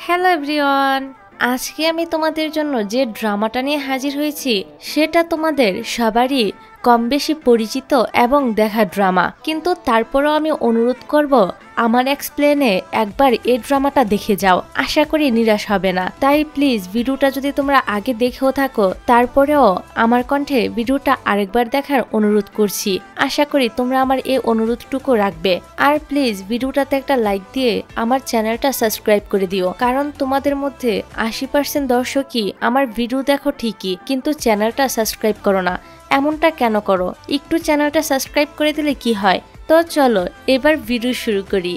Hello everyone, আজকে আমি তোমাদের জন্য যে ড্রামাটা নিয়ে হাজির হয়েছি সেটা তোমাদের সবারই কম বেশি পরিচিত এবং দেখা ড্রামা, কিন্তু তারপরেও আমি অনুরোধ করব আমার এক্সপ্লেনে একবার এই ড্রামাটা দেখে যাও। আশা করি নিরাশ হবে না। তাই প্লিজ ভিডিওটা যদি তোমরা আগে দেখেও থাকো তারপরেও আমার কণ্ঠে ভিডিওটা আরেকবার দেখার অনুরোধ করছি। আশা করি তোমরা আমার এই অনুরোধটুকু রাখবে। আর প্লিজ ভিডিওটাতে একটা লাইক দিয়ে আমার চ্যানেলটা সাবস্ক্রাইব করে দিও, কারণ তোমাদের মধ্যে 80% দর্শকই আমার ভিডিও দেখো ঠিকই, কিন্তু চ্যানেলটা সাবস্ক্রাইব করো না। এমনটা কেন করো? একটু চ্যানেলটা সাবস্ক্রাইব করে দিলে কি হয়। তো চলো এবার ভিডিও শুরু করি।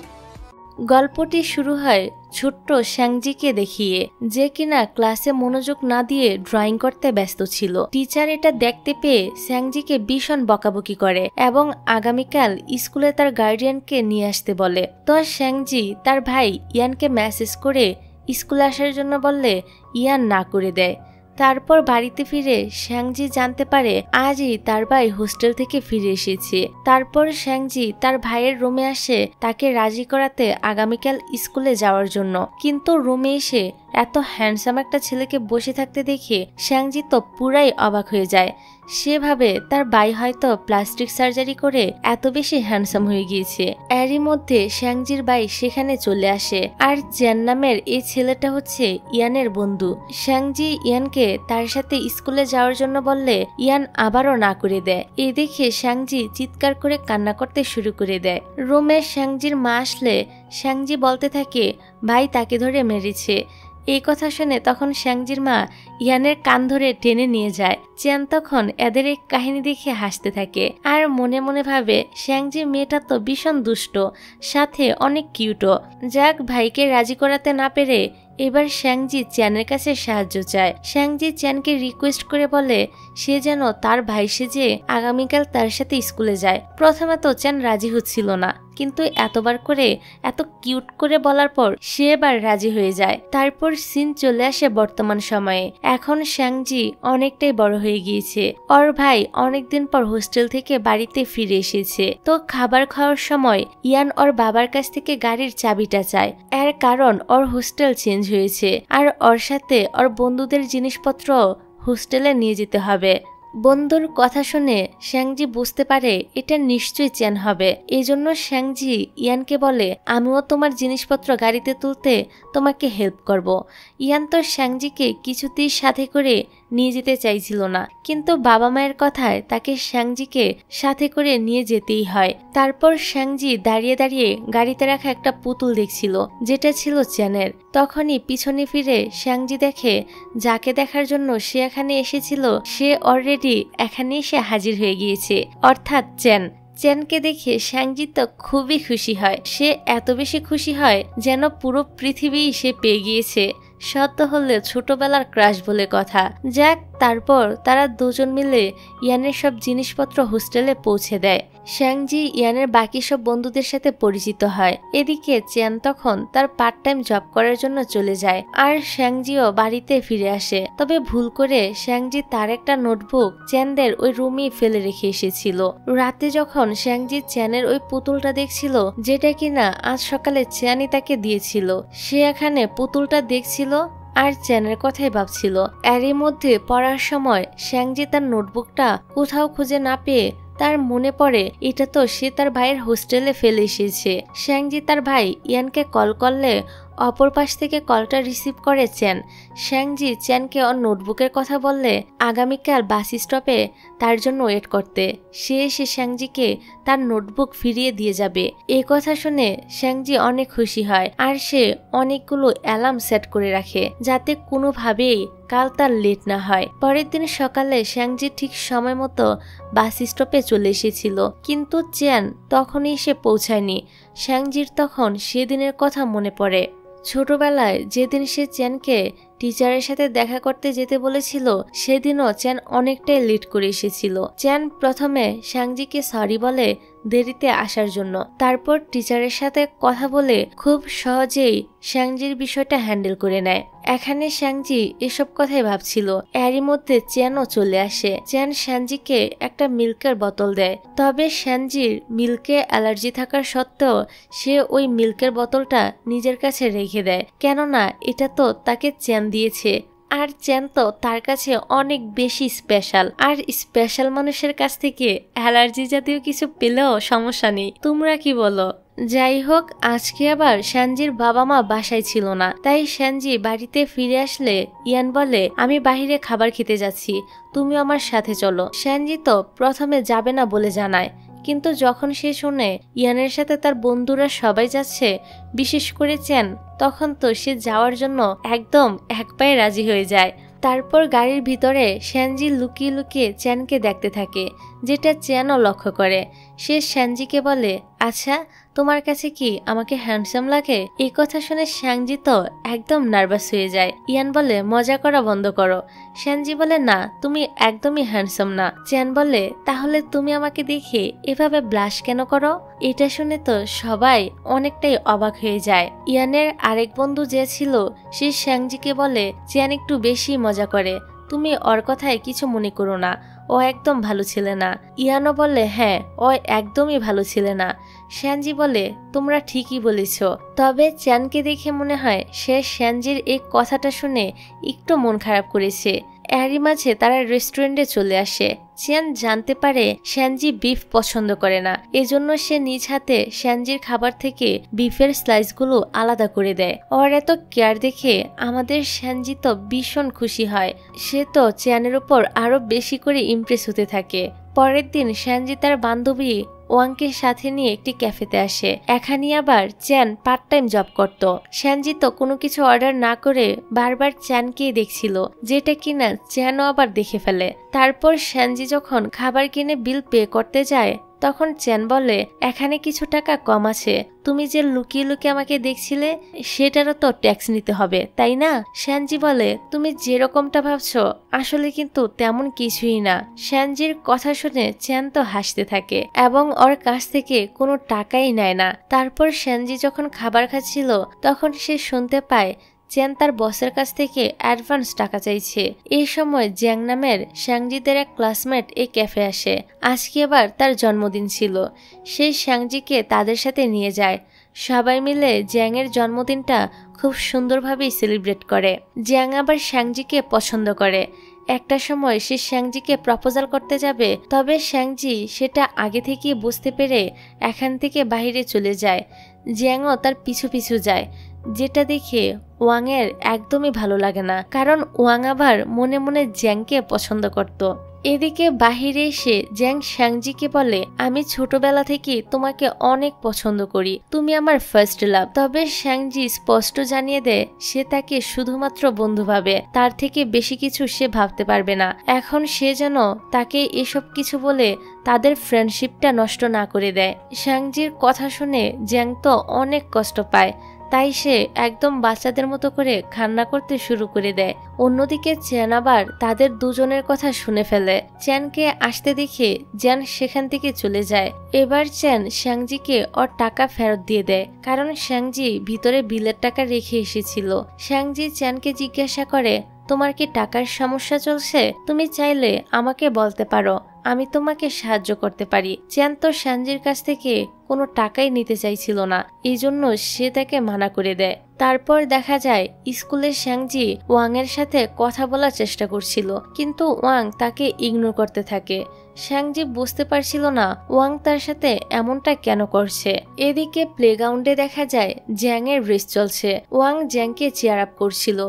গল্পটি শুরু হয় ছোট্ট শ্যাংজিকে দেখিয়ে, যে কিনা ক্লাসে মনোযোগ না দিয়ে ড্রয়িং করতে ব্যস্ত ছিল। টিচার এটা দেখতে পেয়ে শ্যাংজিকে ভীষণ বকাবকি করে এবং আগামীকাল স্কুলে তার গার্ডিয়ানকে নিয়ে আসতে বলে। তো শ্যাংজি তার ভাই ইয়ানকে মেসেজ করে স্কুলে আসার জন্য বললে ইয়ান না করে দেয়। তারপর বাড়িতে ফিরে শ্যাংজি জানতে পারে আজই তার ভাই হোস্টেল থেকে ফিরে এসেছে। তারপর শ্যাংজি তার ভাইয়ের রুমে আসে তাকে রাজি করাতে আগামীকাল স্কুলে যাওয়ার জন্য, কিন্তু রুমে এসে এত হ্যান্ডসাম একটা ছেলেকে বসে থাকতে দেখে শ্যাংজি তো পুরাই অবাক হয়ে যায়। সে ভাবে তার ভাই হয়তো প্লাস্টিক সার্জারি করে এত বেশি হ্যান্ডসাম হয়ে গিয়েছে। এরই মধ্যে শ্যাংজির ভাই সেখানে চলে আসে, আর চ্যান নামের এই ছেলেটা হচ্ছে ইয়ানের বন্ধু। শ্যাংজি ইয়ানকে তার সাথে স্কুলে যাওয়ার জন্য বললে ইয়ান আবারও না করে দেয়। এই দেখে শ্যাংজি চিৎকার করে কান্না করতে শুরু করে দেয়। রুমে শ্যাংজির মা আসলে শ্যাংজি বলতে থাকে ভাই তাকে ধরে মেরেছে। এই কথা শুনে তখন শ্যাংজির মা ইয়ানের কান ধরে টেনে নিয়ে যায়। চ্যান তখন এদের এই কাহিনী দেখে হাসতে থাকে আর মনে মনে ভাবে শ্যাংজি মেয়েটা তো ভীষণ দুষ্ট, সাথে অনেক কিউটও। যাক, ভাইকে রাজি করাতে না পেরে এবার শ্যাংজি চ্যানের কাছে সাহায্য চায়। শ্যাংজি চ্যানকে রিকোয়েস্ট করে বলে সে যেন তার ভাই সেজে আগামীকাল তার সাথে স্কুলে যায়। প্রথমে তো চ্যান রাজি হচ্ছিল না, কিন্তু এতবার করে এত কিউট করে বলার পর সে এবার রাজি হয়ে যায়। তারপর সিন চলে আসে বর্তমান সময়ে। এখন শ্যাংজি অনেকটাই বড় হয়ে গিয়েছে। ওর ভাই অনেকদিন পর হোস্টেল থেকে বাড়িতে ফিরে এসেছে। তো খাবার খাওয়ার সময় ইয়ান ওর বাবার কাছ থেকে গাড়ির চাবিটা চায়। এর কারণ ওর হোস্টেল চেঞ্জ হয়েছে আর ওর সাথে ওর বন্ধুদের জিনিসপত্র হোস্টেলে নিয়ে যেতে হবে। বন্ধুর কথা শুনে শ্যাংজি বুঝতে পারে এটা নিশ্চয়ই চ্যান হবে। এজন্য শ্যাংজি ইয়ানকে বলে আমিও তোমার জিনিসপত্র গাড়িতে তুলতে তোমাকে হেল্প করব। ইয়ান তো শ্যাংজিকে কিছুতেই সাথে করে নিয়ে যেতে চাইছিল না, কিন্তু বাবা মায়ের কথায় তাকে শ্যাংজিকে সাথে করে নিয়ে যেতেই হয়। তারপর শ্যাংজি দাঁড়িয়ে দাঁড়িয়ে গাড়িতে রাখা একটা পুতুল দেখছিল, যেটা ছিল চ্যানের। তখনই পিছনে ফিরে শ্যাংজি দেখে যাকে দেখার জন্য সে এখানে এসেছিল সে অলরেডি এখানে এসে হাজির হয়ে গিয়েছে, অর্থাৎ চ্যান। চ্যানকে দেখে শ্যাংজি তো খুবই খুশি হয়। সে এত বেশি খুশি হয় যেন পুরো পৃথিবী সে পেয়ে গিয়েছে। সত্য হলে ছোটবেলার ক্রাশ বলে কথা। যাক, তারপর তারা দুজন মিলে ইয়ানের সব জিনিসপত্র হোস্টেলে পৌঁছে দেয়। শ্যাংজি ইয়ানের বাকি সব বন্ধুদের সাথে পরিচিত হয়। এদিকে চ্যান তখন তার পার্ট টাইম জব করার জন্য চলে যায়, আর শ্যাংজিও বাড়িতে ফিরে আসে। তবে ভুল করে শ্যাংজি তার একটা নোটবুক চ্যানদের ওই রুমেই ফেলে রেখে এসেছিল। রাতে যখন শ্যাংজি চ্যানের ওই পুতুলটা দেখছিল, যেটা কিনা আজ সকালে চ্যানই তাকে দিয়েছিল, সে এখানে পুতুলটা দেখছিল আর চ্যানের কথাই ভাবছিল। এরই মধ্যে পড়ার সময় শ্যাংজি তার নোটবুকটা কোথাও খুঁজে না পেয়ে তার মনে পড়ে এটা তো সে তার ভাইয়ের হোস্টেলে ফেলে এসেছে। শ্যাংজি তার ভাই ইয়ানকে কল করলে অপর পাশ থেকে কলটা রিসিভ করে চ্যান। শ্যাংজি চ্যানকে ওর নোটবুকের কথা বললে আগামীকাল বাস স্টপে তার জন্য ওয়েট করতে। সে এসে শ্যাংজিকে তার নোটবুক ফিরিয়ে দিয়ে যাবে। এই কথা শুনে শ্যাংজি অনেক খুশি হয়, আর সে অনেকগুলো অ্যালার্ম সেট করে রাখে যাতে কোনোভাবেই কাল তার লেট না হয়। পরের দিন সকালে শ্যাংজি ঠিক সময় মতো বাস স্টপে চলে এসেছিল, কিন্তু চ্যান তখনই এসে পৌঁছায়নি। শ্যাংজির তখন সেদিনের কথা মনে পড়ে। ছোটবেলায় যেদিন সে চ্যানকে টিচারের সাথে দেখা করতে যেতে বলেছিল, সেদিনও চ্যান অনেকটাই লেট করে এসেছিল। চ্যান প্রথমে শ্যাংজিকে সরি বলে দেরিতে আসার জন্য। তারপর টিচারের সাথে কথা বলে খুব সহজেই শ্যাংজির বিষয়টা হ্যান্ডেল করে নেয়। এখানে শ্যাংজি এসব কথাই ভাবছিল, এরই মধ্যে চ্যানও চলে আসে। চ্যান শ্যাংজিকে একটা মিল্কের বোতল দেয়, তবে শ্যাংজির মিল্কে অ্যালার্জি থাকার সত্ত্বেও সে ওই মিল্কের বোতলটা নিজের কাছে রেখে দেয়, কেননা এটা তো তাকে চ্যান দিয়েছে। আর চ্যান তো তার কাছে অনেক বেশি স্পেশাল, আর স্পেশাল মানুষের কাছ থেকে অ্যালার্জি জাতীয় কিছু পেলেও সমস্যা নেই। তোমরা কি বলো? যাই হোক, আজকে আবার শ্যানজির বাবা মা বাসায় ছিল না, তাই শ্যানজি বাড়িতে ফিরে আসলে ইয়ান বলে, আমি বাহিরে খাবার খেতে যাচ্ছি, তুমি আমার সাথে চলো। শ্যানজি তো প্রথমে যাবে না বলে জানায়, কিন্তু যখন সে শুনে ইয়ানের সাথে তার বন্ধুরা সবাই যাচ্ছে, বিশেষ করে চ্যান, তখন তো সে যাওয়ার জন্য একদম এক পায়ে রাজি হয়ে যায়। তারপর গাড়ির ভিতরে শ্যানজি লুকিয়ে লুকিয়ে চ্যানকে দেখতে থাকে, যেটা চ্যানও লক্ষ্য করে। সে শ্যানজিকে বলে, আচ্ছা তোমার কাছে কি আমাকে হ্যান্ডসাম লাগে? এই কথা শুনে শ্যাংজি তো একদম নার্ভাস হয়ে যায়। ইয়ান বলে, মজা করা বন্ধ করো। শ্যানজি বলে, না তুমি একদমই হ্যান্ডসাম না। চ্যান বলে, তাহলে তুমি আমাকে দেখে এভাবে ব্লাশ কেন করো? এটা শুনে তো সবাই অনেকটাই অবাক হয়ে যায়। ইয়ানের আরেক বন্ধু যে ছিল সে শ্যাংজিকে বলে, চ্যান একটু বেশি মজা করে, তুমি ওর কথায় কিছু মনে করো না, ও একদম ভালো ছেলে না। ইয়ানও বলে, হ্যাঁ ও একদমই ভালো ছেলে না। শ্যানজি বলে, তোমরা ঠিকই বলেছ। তবে চ্যানকে দেখে মনে হয় সে শ্যানজির এই কথাটা শুনে একটু মন খারাপ করেছে। এরই মাঝে তারা রেস্টুরেন্টে চলে আসে। চ্যান জানতে পারে শ্যানজি বিফ পছন্দ করে না, এজন্য সে নিজ হাতে শ্যানজির খাবার থেকে বিফের স্লাইসগুলো আলাদা করে দেয়। ওর এত কেয়ার দেখে আমাদের শ্যানজি তো ভীষণ খুশি হয়। সে তো চ্যানের উপর আরো বেশি করে ইমপ্রেস হতে থাকে। পরের দিন শ্যানজি তার বান্ধবী ওয়াংকে সাথে নিয়ে একটি ক্যাফেতে আসে। এখানে আবার চ্যান পার্ট টাইম জব করত। শ্যানজি তো কোনো কিছু অর্ডার না করে বারবার চ্যানকেই দেখছিল, যেটা কিনা চ্যানও আবার দেখে ফেলে। তারপর শ্যানজি যখন খাবার কিনে বিল পে করতে যায়, তখন চ্যান বলে, এখানে কিছু টাকা কম আছে, তুমি যে লুকিয়ে লুকিয়ে আমাকে দেখছিলে সেটারও তো ট্যাক্স নিতে হবে, তাই না? শ্যানজি বলে, তুমি যেরকমটা ভাবছো আসলে কিন্তু তেমন কিছুই না। শ্যানজির কথা শুনে চ্যান তো হাসতে থাকে এবং ওর কাছ থেকে কোনো টাকাই নেয় না। তারপর শ্যানজি যখন খাবার খাচ্ছিল তখন সে শুনতে পায় চ্যান তার বসের কাছ থেকে অ্যাডভান্স টাকা চাইছে। এই সময় জ্যাং নামের শ্যাংজিদের এক ক্লাসমেট এই ক্যাফে আসে। আজকে আবার তার জন্মদিন ছিল। সেই শ্যাংজিকে তাদের সাথে নিয়ে যায়। সবাই মিলে জ্যাংয়ের জন্মদিনটা খুব সুন্দরভাবেই সেলিব্রেট করে। জ্যাং আবার শ্যাংজিকে পছন্দ করে। একটা সময় সে শ্যাংজিকে প্রপোজাল করতে যাবে, তবে শ্যাংজি সেটা আগে থেকেই বুঝতে পেরে এখান থেকে বাইরে চলে যায়। জ্যাংও তার পিছু পিছু যায়, যেটা দেখে ওয়াংয়ের একদমই ভালো লাগে না, কারণ ওয়াং আবার মনে মনে জ্যাংকে পছন্দ করত। এদিকে বাহিরে এসে জ্যাং শ্যাংজিকে বলে, আমি ছোটবেলা থেকে তোমাকে অনেক পছন্দ করি, তুমি আমার ফার্স্ট লাভ। তবে শ্যাংজি স্পষ্ট জানিয়ে দেয় সে তাকে শুধুমাত্র বন্ধু ভাবে, তার থেকে বেশি কিছু সে ভাবতে পারবে না। এখন সে যেন তাকে এসব কিছু বলে তাদের ফ্রেন্ডশিপটা নষ্ট না করে দেয়। শ্যাংজির কথা শুনে জ্যাং তো অনেক কষ্ট পায়, তাই সে একদম বাচ্চাদের মতো করে কান্না করতে শুরু করে দেয়। অন্যদিকে চ্যান আবার তাদের দুজনের কথা শুনে ফেলে। চ্যানকে আসতে দেখে জ্যান সেখান থেকে চলে যায়। এবার চ্যান শ্যাংজিকে ওর টাকা ফেরত দিয়ে দেয়, কারণ শ্যাংজি ভিতরে বিলের টাকা রেখে এসেছিল। শ্যাংজি চ্যানকে জিজ্ঞাসা করে, তোমার কি টাকার সমস্যা চলছে? তুমি চাইলে আমাকে বলতে পারো, আমি তোমাকে সাহায্য করতে পারি। চ্যান তো শ্যাংজির কাছ থেকে কোনো টাকাই নিতে চাইছিল না, এই জন্য সে তাকে মানা করে দেয়। তারপর দেখা যায় স্কুলে শ্যাংজি ওয়াং এর সাথে কথা বলার চেষ্টা করছিল, কিন্তু ওয়াং তাকে ইগনোর করতে থাকে। শ্যাংজি বুঝতে পারছিল না ওয়াং তার সাথে এমনটা কেন করছে। এদিকে প্লেগ্রাউন্ডে দেখা যায় জ্যাং এর রেস চলছে। ওয়াং জ্যাংকে চেয়ার আপ করছিল।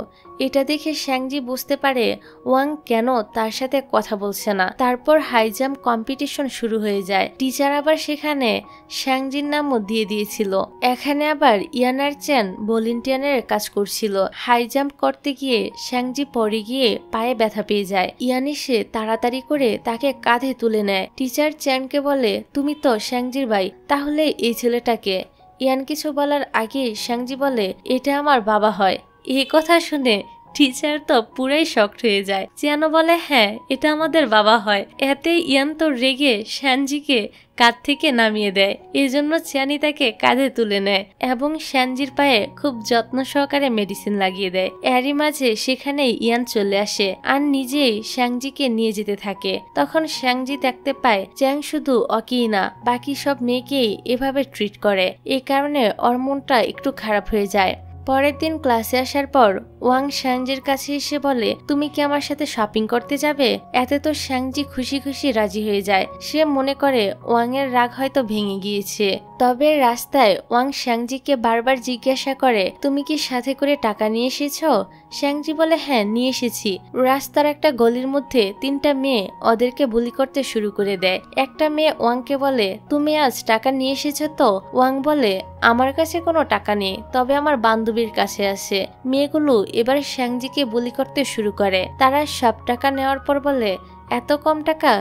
এটা দেখে শ্যাংজি বুঝতে পারে ওয়াং কেন তার সাথে কথা বলছে না। তারপর হাই জাম্প কম্পিটিশন শুরু হয়ে যায়। টিচার আবার সেখানে শ্যাংজির নামও দিয়ে দিয়েছিল। এখানে আবার ইয়ান আর চ্যান ভলেন্টিয়ারের কাজ করছিল। হাই জাম্প করতে গিয়ে শ্যাংজি পড়ে গিয়ে পায়ে ব্যথা পেয়ে যায়। ইয়ান এসে তাড়াতাড়ি করে তাকে কাঁধে তুলে নেয়। টিচার চ্যানকে বলে, তুমি তো শ্যাংজির ভাই, তাহলে এই ছেলেটাকে? ইয়ান কিছু বলার আগে শ্যাংজি বলে, এটা আমার বাবা হয়। এই কথা শুনে টিচার তো পুরাই শকড হয়ে যায়। চিয়ানো বলে হ্যাঁ এটা আমাদের বাবা হয়। এতে ইয়ান তো রেগে শ্যানজিকে কাঁধ থেকে নামিয়ে দেয়। এজন্য চিয়ানি তাকে কাঁধে তুলে নেয় এবং শ্যানজির পায়ে খুব যত্ন সহকারে মেডিসিন লাগিয়ে দেয়। এরই মাঝে সেখানেই ইয়ান চলে আসে আর নিজেই শ্যাংজিকে নিয়ে যেতে থাকে। তখন শ্যাংজি দেখতে পায় চ্যাং শুধু ওকেই না বাকি সব মেয়েকেই এভাবে ট্রিট করে। এই কারণে ওর মনটা একটু খারাপ হয়ে যায়। পরের দিন ক্লাসে আসার পর ওয়াং শ্যাংজির কাছে এসে বলে তুমি কি আমার সাথে শপিং করতে যাবে? এতে তো শ্যাংজি খুশি খুশি রাজি হয়ে যায়। সে মনে করে ওয়াং এর রাগ হয়তো ভেঙে গিয়েছে। তবে রাস্তায় ওয়াং শ্যাংজিকে বারবার জিজ্ঞাসা করে তুমি কি সাথে করে টাকা নিয়ে এসেছো? শ্যাংজি বলে হ্যাঁ নিয়ে এসেছি। রাস্তার একটা গলির মধ্যে 3টা মেয়ে ওদেরকে বুলি করতে শুরু করে দেয়। একটা মেয়ে ওয়াংকে বলে তুমি আজ টাকা নিয়ে এসেছো তো? ওয়াং বলে আমার কাছে কোনো টাকা নেই, তবে আমার বান্ধবীর কাছে আছে। মেয়েগুলো এবার শ্যাংজিকে বুলি করতে শুরু করে। তারা সব টাকা নেওয়ার পর বলে এত কম টাকা?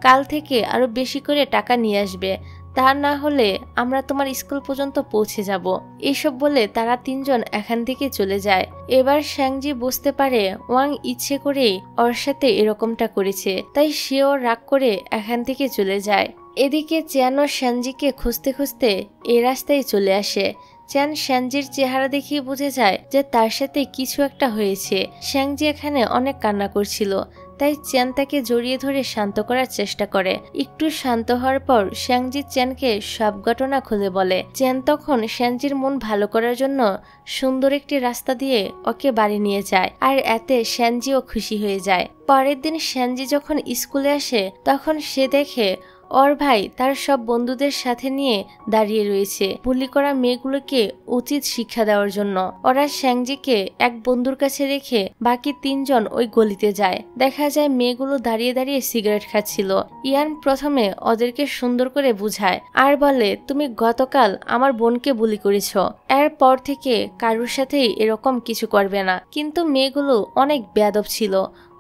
কাল থেকে আরো বেশি করে টাকা নিয়ে আসবে, তা না হলে আমরা তোমার স্কুল পর্যন্ত পৌঁছে যাব। এসব বলে তারা 3জন এখান থেকে চলে যায়। এবার শ্যাংজি বুঝতে পারে ওয়াং ইচ্ছে করেই ওর সাথে এরকমটা করেছে, তাই সেও রাগ করে এখান থেকে চলে যায়। এদিকে চ্যান ও শ্যানজিকে খুঁজতে খুঁজতে এই রাস্তায় চলে আসে। চ্যান শ্যানজির চেহারা দেখিয়ে বুঝে যায় যে তার সাথে কিছু একটা হয়েছে। শ্যাংজি এখানে অনেক কান্না করছিল, তাই চ্যান তাকে জড়িয়ে ধরে শান্ত করার চেষ্টা করে। একটু শান্ত হওয়ার পর শ্যাংজি চ্যানকে সব ঘটনা খুলে বলে। চ্যান তখন শ্যানজির মন ভালো করার জন্য সুন্দর একটি রাস্তা দিয়ে ওকে বাড়ি নিয়ে যায়, আর এতে শ্যানজিও খুশি হয়ে যায়। পরের দিন শ্যানজি যখন স্কুলে আসে তখন সে দেখে ওর ভাই তার সব বন্ধুদের সাথে নিয়ে দাঁড়িয়ে রয়েছে বুলি করা মেয়েগুলোকে উচিত শিক্ষা দেওয়ার জন্য। ওরা শ্যাংজিকে এক বন্ধুর কাছে রেখে বাকি 3জন ওই গলিতে যায়। দেখা যায় মেয়েগুলো দাঁড়িয়ে দাঁড়িয়ে সিগারেট খাচ্ছিল। ইয়ান প্রথমে ওদেরকে সুন্দর করে বুঝায় আর বলে তুমি গতকাল আমার বোনকে বুলি করেছ, এরপর থেকে কারোর সাথেই এরকম কিছু করবে না। কিন্তু মেয়েগুলো অনেক বেয়াদব ছিল,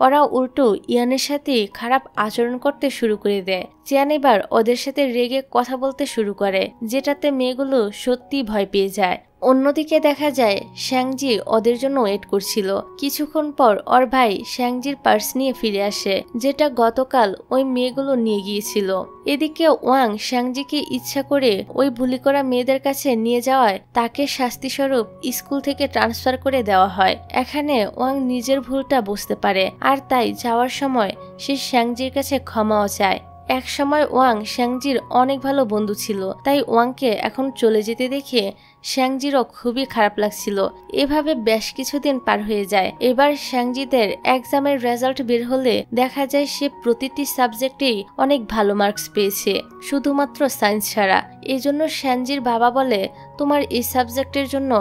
ওরা উল্টো ইয়ানের সাথে খারাপ আচরণ করতে শুরু করে দেয়। চিয়ান এবার ওদের সাথে রেগে কথা বলতে শুরু করে, যেটাতে মেয়েগুলো সত্যি ভয় পেয়ে যায়। অন্যদিকে দেখা যায় শ্যাংজি ওদের জন্য ওয়েট করছিল। কিছুক্ষণ পর ওর ভাই শ্যাংজির পার্স নিয়ে ফিরে আসে, যেটা গতকাল ওই মেয়েগুলো নিয়ে গিয়েছিল। এদিকে ওয়াং শ্যাংজিকে ইচ্ছা করে ওই বুলি করা মেয়েদের কাছে নিয়ে যাওয়ায় তাকে শাস্তিস্বরূপ স্কুল থেকে ট্রান্সফার করে দেওয়া হয়। এখানে ওয়াং নিজের ভুলটা বুঝতে পারে, আর তাই যাওয়ার সময় সে শ্যাংজির কাছে ক্ষমাও চায়। এক সময় ওয়াং শ্যাংজির অনেক ভালো বন্ধু ছিল, তাই ওয়াংকে এখন চলে যেতে দেখে শ্যাংজিরও খুবই খারাপ লাগছিল। এভাবে বেশ কিছুদিন পার হয়ে যায়। এবার শ্যাংজিদের এক্সামের রেজাল্ট বের হলে দেখা যায় সে প্রতিটি সাবজেক্টেই অনেক ভালো মার্কস পেয়েছে, শুধুমাত্র সায়েন্স ছাড়া। এজন্য শ্যাংজির বাবা বলে তোমার এই সাবজেক্টের জন্য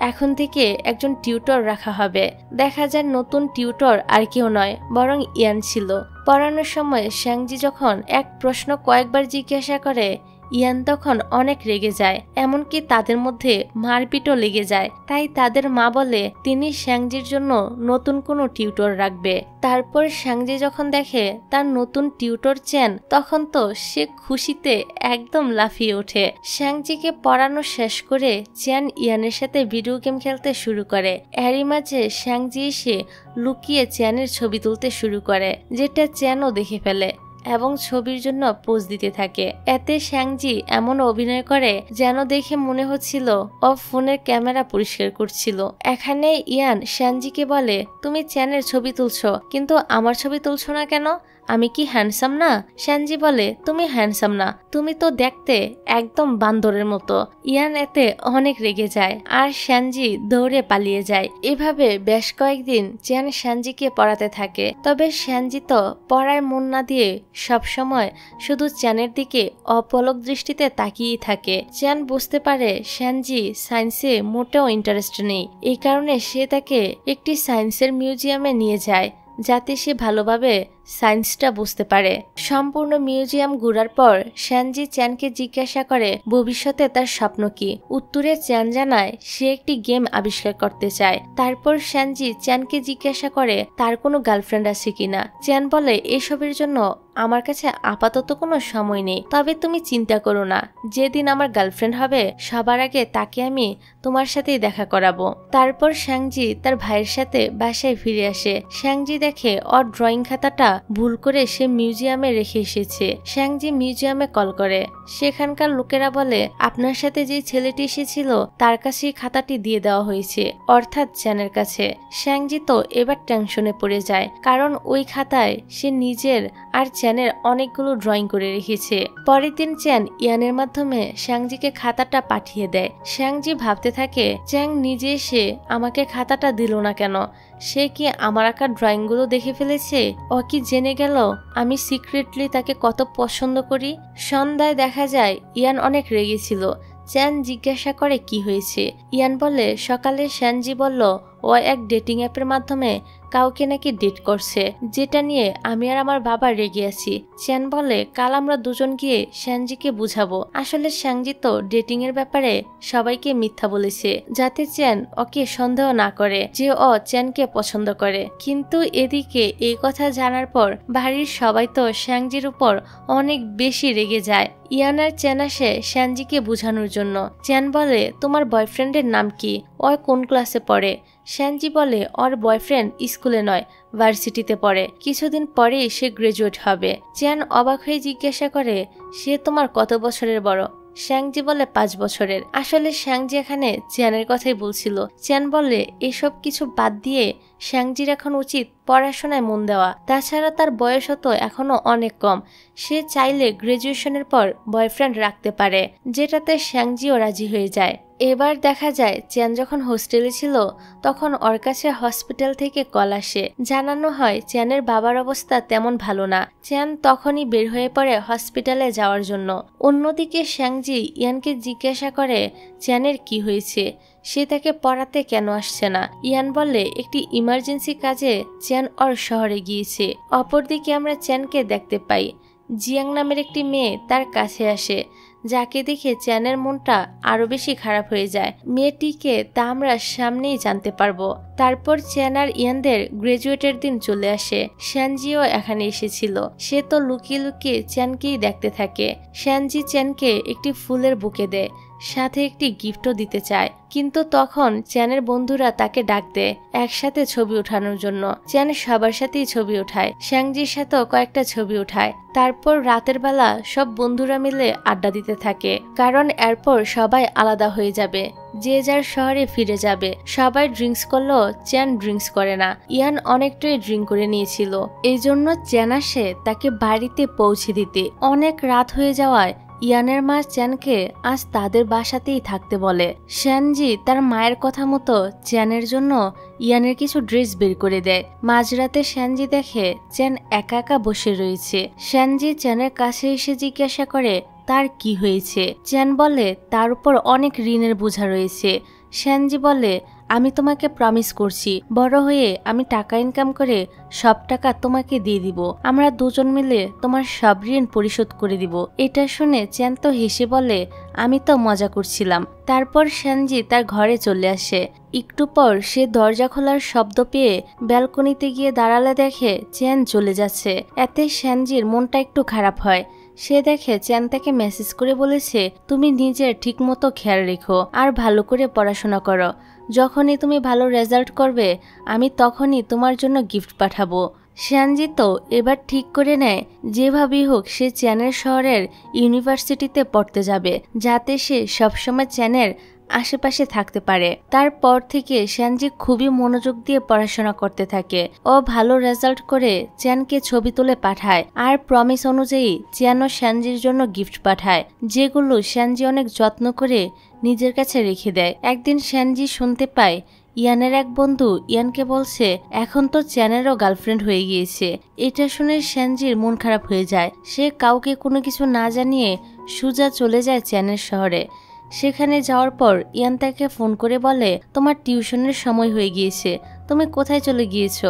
এখন থেকে একজন টিউটর রাখা হবে। দেখা যায় নতুন টিউটর আর কেউ নয়, বরং ইয়ান ছিল। পড়ানোর সময় শ্যাংজি যখন এক প্রশ্ন কয়েকবার জিজ্ঞাসা করে, ইয়ান তখন অনেক রেগে যায়, এমনকি তাদের মধ্যে মারপিটও লেগে যায়। তাই তাদের মা বলে তিনি শ্যাংজির জন্য নতুন কোনো টিউটর রাখবে। তারপর শ্যাংজি যখন দেখে তার নতুন টিউটর চ্যান, তখন তো সে খুশিতে একদম লাফিয়ে ওঠে। শ্যাংজিকে পড়ানো শেষ করে চ্যান ইয়ানের সাথে ভিডিও গেম খেলতে শুরু করে। এরই মাঝে শ্যাংজি এসে লুকিয়ে চ্যানের ছবি তুলতে শুরু করে, যেটা চ্যানও দেখে ফেলে এবং ছবির জন্য পোজ দিতে থাকে। এতে শ্যাংজি এমন অভিনয় করে যেন দেখে মনে হচ্ছিল ও ফোনের ক্যামেরা পরিষ্কার করছিল। এখানে ইয়ান শ্যাংজিকে বলে তুমি চ্যানের ছবি তুলছো, কিন্তু আমার ছবি তুলছো না কেন? আমি কি হ্যান্ডসাম না? শ্যাংজি বলে তুমি হ্যান্ডসাম না, তুমি তো দেখতে একদম বান্দরের মতো। ইয়ান এতে অনেক রেগে যায় আর শ্যাংজি দৌড়ে পালিয়ে যায়। এভাবে বেশ কয়েকদিন চ্যান শ্যাংজিকে পড়াতে থাকে। তবে শ্যাংজি তো পড়ায় মন না দিয়ে সবসময় শুধু চ্যানের দিকে অপলক দৃষ্টিতে তাকিয়েই থাকে। চ্যান বুঝতে পারে শ্যাংজি সায়েন্সে মোটেও ইন্টারেস্ট নেই। এই কারণে সে তাকে একটি সায়েন্সের মিউজিয়ামে নিয়ে যায়, যাতে সে ভালোভাবে সায়েন্সটা বুঝতে পারে। সম্পূর্ণ মিউজিয়াম ঘোরার পর শ্যানজি চ্যানকে জিজ্ঞাসা করে ভবিষ্যতে তার স্বপ্ন কি। উত্তরে চ্যান জানায় সে একটি গেম আবিষ্কার করতে চায়। তারপর শ্যানজি চ্যানকে জিজ্ঞাসা করে তার কোনো গার্লফ্রেন্ড আছে কিনা। চ্যান বলে এসবের জন্য আমার কাছে আপাতত কোনো সময় নেই, তবে তুমি চিন্তা করো না, যেদিন আমার গার্লফ্রেন্ড হবে সবার আগে তাকে আমি তোমার সাথেই দেখা করাবো। তারপর শ্যাংজি তার ভাইয়ের সাথে বাসায় ফিরে আসে। শ্যাংজি দেখে ওর ড্রয়িং খাতাটা ভুল করে সে মিউজিয়ামে রেখে এসেছে। শ্যাংজি মিউজিয়ামে কল করে। সেখানকার লোকেরা বলে আপনার সাথে যে ছেলেটি এসেছিল তার কাছে খাতাটি দিয়ে দেওয়া হয়েছে, অর্থাৎ চ্যানের কাছে। শ্যাংজি তো এবার টেনশনে পড়ে যায়, কারণ ওই খাতায় সে নিজের আর চ্যানের অনেকগুলো ড্রয়িং করে রেখেছে। পরের দিন চ্যান ইয়ানের মাধ্যমে শ্যাংজিকে খাতাটা পাঠিয়ে দেয়। শ্যাংজি ভাবতে থাকে চ্যাং নিজে এসে আমাকে খাতাটা দিল না কেন, সে কি আমার আঁকা ড্রয়িংগুলো দেখে ফেলেছে? ও কি জেনে গেল আমি সিক্রেটলি তাকে কত পছন্দ করি? সন্ধ্যায় দেখা যায় ইয়ান অনেক রেগেছিল। চ্যান জিজ্ঞাসা করে কি হয়েছে। ইয়ান বলে সকালে শ্যানজি বলল ও এক ডেটিং অ্যাপের মাধ্যমে কাউকে নাকি ডেট করছে, যেটা নিয়ে আমি আর আমার বাবা রেগে আছি। চ্যান বলে কাল আমরা দুজন গিয়ে শ্যানজিকে বুঝাবো। আসলে শ্যাংজি তো ডেটিং এর ব্যাপারে সবাইকে মিথ্যা বলেছে, যাতে চ্যান ওকে সন্দেহ না করে যে ও চ্যানকে পছন্দ করে। কিন্তু এদিকে এই কথা জানার পর বাড়ির সবাই তো শ্যাংজির উপর অনেক বেশি রেগে যায়। ইয়ান আর চ্যান আসে শ্যানজিকে বোঝানোর জন্য। চ্যান বলে তোমার বয়ফ্রেন্ডের নাম কি, ও কোন ক্লাসে পড়ে? শ্যানজি বলে ওর বয়ফ্রেন্ড স্কুলে নয়, ভার্সিটিতে পড়ে, কিছুদিন পরেই সে গ্রাজুয়েট হবে। চ্যান অবাক হয়ে জিজ্ঞাসা করে সে তোমার কত বছরের বড়? শ্যাংজি বলে 5 বছরের। আসলে শ্যাংজি এখানে চ্যানের কথাই বলছিল। চ্যান বলে এসব কিছু বাদ দিয়ে শ্যাংজির এখন উচিত পড়াশোনায় মন দেওয়া, তাছাড়া তার বয়স তো এখনো অনেক কম, সে চাইলে গ্রাজুয়েশনের পর বয়ফ্রেন্ড রাখতে পারে, যেটাতে শ্যাংজিও রাজি হয়ে যায়। এবার দেখা যায় চ্যান যখন হোস্টেলে ছিল তখন ওর কাছে হসপিটাল থেকে কল আসে, জানানো হয় চ্যানের বাবার অবস্থা তেমন ভালো না। চ্যান তখনই বের হয়ে পড়ে হসপিটালে যাওয়ার জন্য। অন্যদিকে শ্যাংজি ইয়ানকে জিজ্ঞাসা করে চ্যানের কি হয়েছে, সে তাকে পড়াতে কেন আসছে না। ইয়ান বলে একটি ইমার্জেন্সি কাজে চ্যান ওর শহরে গিয়েছে। অপরদিকে আমরা চ্যানকে দেখতে পাই জিয়াং নামের একটি মেয়ে তার কাছে আসে, যাকে দেখে চ্যানের মনটা আরো বেশি খারাপ হয়ে যায়। মেয়েটিকে তা আমরা সামনেই জানতে পারবো। তারপর চ্যান আর ইয়ানদের গ্রাজুয়েটের দিন চলে আসে। শ্যানজিও এখানে এসেছিল। সে তো লুকিয়ে লুকিয়ে চ্যানকেই দেখতে থাকে। শ্যানজি চ্যানকে একটি ফুলের বুকে দেয়, সাথে একটি গিফটও দিতে চায়, কিন্তু তখন চ্যানের বন্ধুরা তাকে ডাক দেয় একসাথে ছবি ওঠানোর জন্য। চ্যান সবার সাথেই ছবি ওঠায়, শ্যাংজির সাথেও কয়েকটা ছবি ওঠায়। তারপর রাতের বেলা সব বন্ধুরা মিলে আড্ডা দিতে থাকে, কারণ এরপর সবাই আলাদা হয়ে যাবে, যে যার শহরে ফিরে যাবে। সবাই ড্রিঙ্কস করলেও চ্যান ড্রিঙ্কস করে না। ইয়ান অনেকটাই ড্রিঙ্ক করে নিয়েছিল, এই জন্য চ্যান আসে তাকে বাড়িতে পৌঁছে দিতে। অনেক রাত হয়ে যাওয়ায় ইয়ানের মা চ্যানকে আজ তাদের বাসাতেই থাকতে বলে। শ্যানজি তার মায়ের কথা মতো চ্যানের জন্য ইয়ানের কিছু ড্রেস বের করে দেয়। মাঝরাতে শ্যানজি দেখে চ্যান একা একা বসে রয়েছে। শ্যানজি চ্যানের কাছে এসে জিজ্ঞাসা করে তার কি হয়েছে। চ্যান বলে তার উপর অনেক ঋণের বোঝা রয়েছে। শ্যানজি বলে আমি তোমাকে প্রমিস করছি বড় হয়ে আমি টাকা ইনকাম করে সব টাকা তোমাকে দিয়ে দিব, আমরা দুজন মিলে তোমার সব ঋণ পরিশোধ করে দিব। এটা শুনে চ্যান তো হেসে বলে আমি তো মজা করছিলাম। তারপর শ্যানজি তার ঘরে চলে আসে। একটু পর সে দরজা খোলার শব্দ পেয়ে ব্যালকনিতে গিয়ে দাঁড়ালে দেখে চ্যান চলে যাচ্ছে। এতে শ্যানজির মনটা একটু খারাপ হয়। সে দেখে চ্যান তাকে মেসেজ করে বলেছে তুমি নিজের ঠিক মতো খেয়াল রেখো আর ভালো করে পড়াশোনা করো, যখনই তুমি ভালো রেজাল্ট করবে আমি তখনই তোমার জন্য গিফট পাঠাবো। শ্যানজি তো এবার ঠিক করে নেয় যেভাবেই হোক সে চ্যানের শহরের ইউনিভার্সিটিতে পড়তে যাবে, যাতে সে সবসময় চ্যানের আশেপাশে থাকতে পারে। তারপর থেকে শ্যানজি খুবই মনোযোগ দিয়ে পড়াশোনা করতে থাকে। ও ভালো রেজাল্ট করে চ্যানকে ছবি তুলে পাঠায়, আর প্রমিস অনুযায়ী চ্যানও শ্যানজির জন্য গিফট পাঠায়, যেগুলো শ্যানজি অনেক যত্ন করে নিজের কাছে রেখে দেয়। একদিন শ্যানজি শুনতে পায় ইয়ানের এক বন্ধু ইয়ানকে বলছে এখন তো চ্যানেরও গার্লফ্রেন্ড হয়ে গিয়েছে। এটা শুনে শ্যানজির মন খারাপ হয়ে যায়। সে কাউকে কোনো কিছু না জানিয়ে সোজা চলে যায় চ্যানের শহরে। সেখানে যাওয়ার পর ইয়ান তাকে ফোন করে বলে তোমার টিউশনের সময় হয়ে গিয়েছে, তুমি কোথায় চলে গিয়েছো?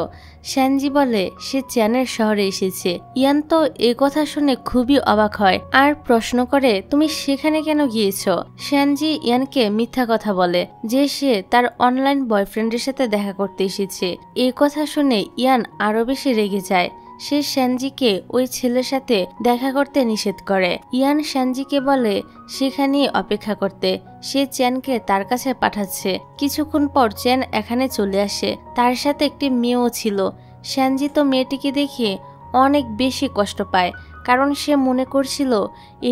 শ্যানজি বলে সে চ্যানের শহরে এসেছে। ইয়ান তো এ কথা শুনে খুবই অবাক হয় আর প্রশ্ন করে তুমি সেখানে কেন গিয়েছো? শ্যানজি ইয়ানকে মিথ্যা কথা বলে যে সে তার অনলাইন বয়ফ্রেন্ডের সাথে দেখা করতে এসেছে। এই কথা শুনে ইয়ান আরো বেশি রেগে যায়। সে শ্যানজিকে ওই ছেলের সাথে দেখা করতে নিষেধ করে। ইয়ান শ্যানজিকে বলে সেখানেই অপেক্ষা করতে, সে চ্যানকে তার কাছে পাঠাচ্ছে। কিছুক্ষণ পর চ্যান এখানে চলে আসে, তার সাথে একটি মেয়েও ছিল। শ্যানজি তো মেয়েটিকে দেখে অনেক বেশি কষ্ট পায়, কারণ সে মনে করছিল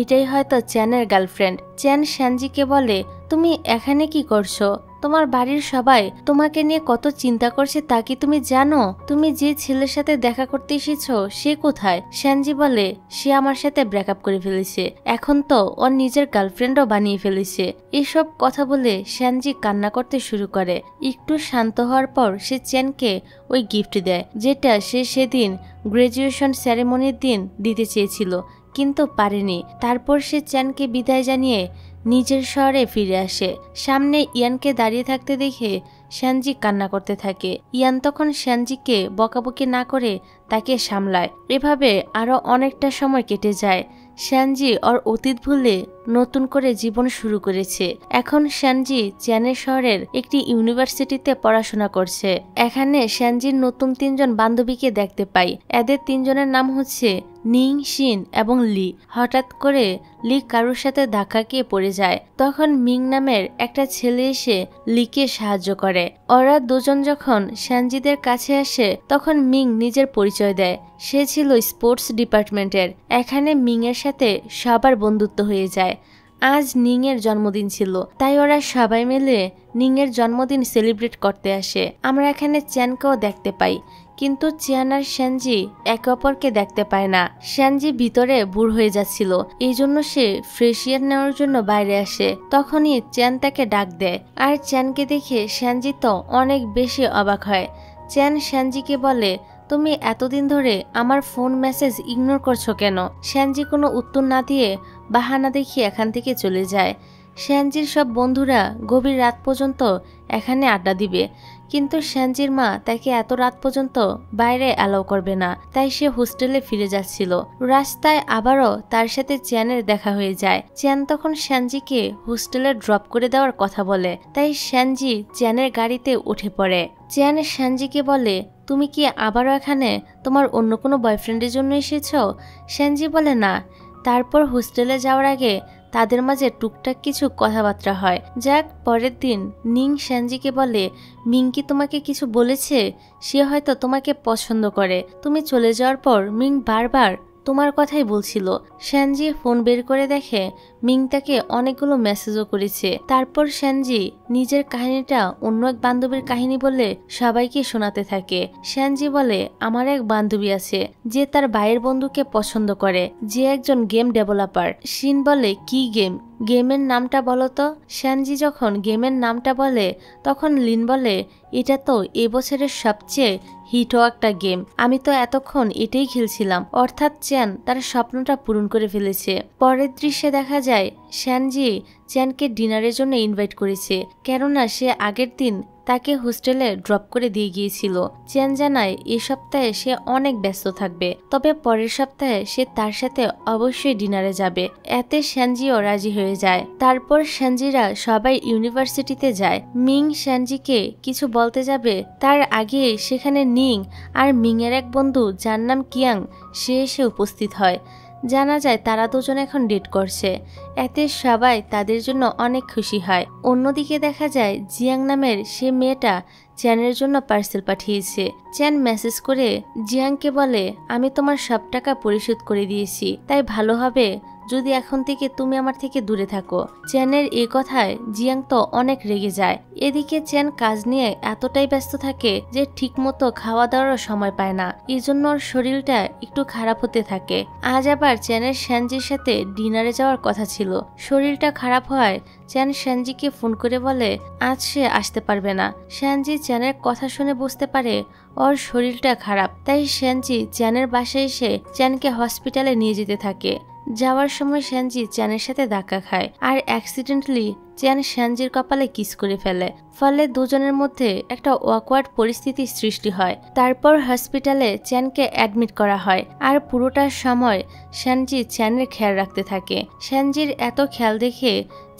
এটাই হয়তো চ্যানের গার্লফ্রেন্ড। চ্যান শ্যানজিকে বলে তুমি এখানে কি করছো? তোমার বাড়ির সবাই তোমাকে নিয়ে কত চিন্তা করছে তা কি তুমি জানো? তুমি যে ছেলের সাথে দেখা করতে এসেছো সে কোথায়? শ্যানজি বলে সে আমার সাথে ব্রেকআপ করে ফেলেছে, এখন তো ওর নিজের গার্লফ্রেন্ডও বানিয়ে ফেলেছে। এসব কথা বলে শ্যানজি কান্না করতে শুরু করে। একটু শান্ত হওয়ার পর সে চ্যানকে ওই গিফট দেয়, যেটা সে সেদিন গ্রাজুয়েশন সেরেমনির দিন দিতে চেয়েছিল কিন্তু পারেনি। তারপর সে চ্যানকে বিদায় জানিয়ে নিজের শহরে ফিরে আসে। সামনে ইয়ানকে দাঁড়িয়ে থাকতে দেখে শ্যানজি কান্না করতে থাকে। ইয়ান তখন শ্যানজিকে বকাবকি না করে তাকে সামলায়। এভাবে আরো অনেকটা সময় কেটে যায়। শ্যানজি ওর অতীত ভুলে নতুন করে জীবন শুরু করেছে। এখন শ্যানজি চ্যানের শহরের একটি ইউনিভার্সিটিতে পড়াশোনা করছে। এখানে শ্যানজির নতুন 3 জন বান্ধবীকে দেখতে পাই। এদের 3 জনের নাম হচ্ছে নিং, শিন এবং লি। হঠাৎ করে লি কারোর সাথে ধাক্কা খেয়ে পড়ে যায়। তখন মিং নামের একটা ছেলে এসে লিকে সাহায্য করে। ওরা দুজন যখন শ্যানজিদের কাছে আসে তখন মিং নিজের পরিচয় দেয়, সে ছিল স্পোর্টস ডিপার্টমেন্টের। এখানে মিং এর সাথে সবার বন্ধুত্ব হয়ে যায়। আজ নিং এর জন্মদিন ছিল, তাই ওরা সবাই মিলে নিং এর জন্মদিন সেলিব্রেট করতে আসে। আমরা এখানে চ্যানকেও দেখতে পাই, কিন্তু চ্যান আর শ্যানজি একে অপরকে দেখতে পায় না। শ্যানজি ভিতরে বুড় হয়ে যাচ্ছিল, এই জন্য সে ফ্রেশ এয়ার নেওয়ার জন্য বাইরে আসে। তখনই চ্যান তাকে ডাক দেয়, আর চ্যানকে দেখে শ্যানজি তো অনেক বেশি অবাক হয়। চ্যান শ্যানজিকে বলে তুমি এতদিন ধরে আমার ফোন মেসেজ ইগনোর করছো কেন? শ্যানজি কোনো উত্তর না দিয়ে বাহানা দেখিয়ে এখান থেকে চলে যায়। শ্যানজির সব বন্ধুরা গভীর রাত পর্যন্ত এখানে আড্ডা দিবে, কিন্তু শ্যানজির মা তাকে এত রাত পর্যন্ত বাইরে অ্যালাউ করবে না, তাই সে হোস্টেলে ফিরে যাচ্ছিল। রাস্তায় আবারও তার সাথে চ্যানের দেখা হয়ে যায়। চ্যান তখন শ্যানজিকে হোস্টেলে ড্রপ করে দেওয়ার কথা বলে, তাই শ্যানজি চ্যানের গাড়িতে উঠে পড়ে। চ্যান শ্যানজিকে বলে তুমি কি আবারও এখানে তোমার অন্য কোনো বয়ফ্রেন্ডের জন্য এসেছো? শ্যানজি বলে না। তারপর হোস্টেলে যাওয়ার আগে তাদের মাঝে টুকটাক কিছু কথাবার্তা হয়। যাক, পরের দিন নিং শ্যানজিকে বলে মিং কি তোমাকে কিছু বলেছে? সে হয়তো তোমাকে পছন্দ করে। তুমি চলে যাওয়ার পর মিং বারবার তোমার কথাই বলছিল। শ্যানজি ফোন বের করে দেখে মিং তাকে অনেকগুলো মেসেজও করেছে। তারপর শ্যানজি নিজের কাহিনীটা অন্য এক বান্ধবীর কাহিনী বলে সবাইকে শোনাতে থাকে। শ্যানজি বলে আমার এক বান্ধবী আছে যে তার ভাইয়ের বন্ধুকে পছন্দ করে, যে একজন গেম ডেভেলপার। শিন বলে কি গেম? গেমের নামটা বলো তো। শ্যানজি যখন গেমের নামটা বলে তখন লিন বলে এটা তো এবছরের সবচেয়ে হিট হওয়া একটা গেম, আমি তো এতক্ষণ এটাই খেলছিলাম। অর্থাৎ চ্যান তার স্বপ্নটা পূরণ করে ফেলেছে। পরের দৃশ্যে দেখা যায় শ্যানজি চ্যানকে ডিনারের জন্য ইনভাইট করেছে, কেননা সে আগের দিন তাকে হোস্টেলে ড্রপ করে দিয়ে গিয়েছিল। চ্যান জানায় এই সপ্তাহে সে অনেক ব্যস্ত থাকবে, তবে পরের সপ্তাহে সে তার সাথে অবশ্যই ডিনারে যাবে। এতে শ্যানজিও রাজি হয়ে যায়। তারপর শ্যানজিরা সবাই ইউনিভার্সিটিতে যায়। মিং শ্যানজিকে কিছু বলতে যাবে তার আগে সেখানে নিং আর মিং এর এক বন্ধু যার নাম কিয়াং সে এসে উপস্থিত হয়। জানা যায় তারা দুজন এখন ডেট করছে। এতে সবাই তাদের জন্য অনেক খুশি হয়। অন্যদিকে দেখা যায় জিয়াং নামের সে মেয়েটা চ্যানের জন্য পার্সেল পাঠিয়েছে। চ্যান মেসেজ করে জিয়াংকে বলে আমি তোমার সব টাকা পরিশোধ করে দিয়েছি, তাই ভালো হবে যদি এখন থেকে তুমি আমার থেকে দূরে থাকো। চ্যানের এই কথায় জিয়াং তো অনেক রেগে যায়। এদিকে চ্যান কাজ নিয়ে এতটাই ব্যস্ত থাকে যে ঠিকমতো খাওয়া দাওয়ারও সময় পায় না, এজন্য ওর শরীরটা একটু খারাপ হতে থাকে। আজ আবার চ্যানের শ্যানজির সাথে ডিনারে যাওয়ার কথা ছিল। শরীরটা খারাপ হওয়ায় চ্যান শ্যানজিকে ফোন করে বলে আজ সে আসতে পারবে না। শ্যানজি চ্যানের কথা শুনে বুঝতে পারে ওর শরীরটা খারাপ, তাই শ্যানজি চ্যানের বাসায় এসে চ্যানকে হসপিটালে নিয়ে যেতে থাকে। যাওয়ার সময় শ্যানজি চ্যানের সাথে ধাক্কা খায় আর অ্যাক্সিডেন্টালি চ্যান শ্যানজির কপালে কিস করে ফেলে। ফলে দুজনের মধ্যে একটা অকওয়ার্ড পরিস্থিতির সৃষ্টি হয়। তারপর হসপিটালে চ্যানকে অ্যাডমিট করা হয় আর পুরোটা সময় শ্যানজি চ্যানের খেয়াল রাখতে থাকে। শ্যানজির এত খেয়াল দেখে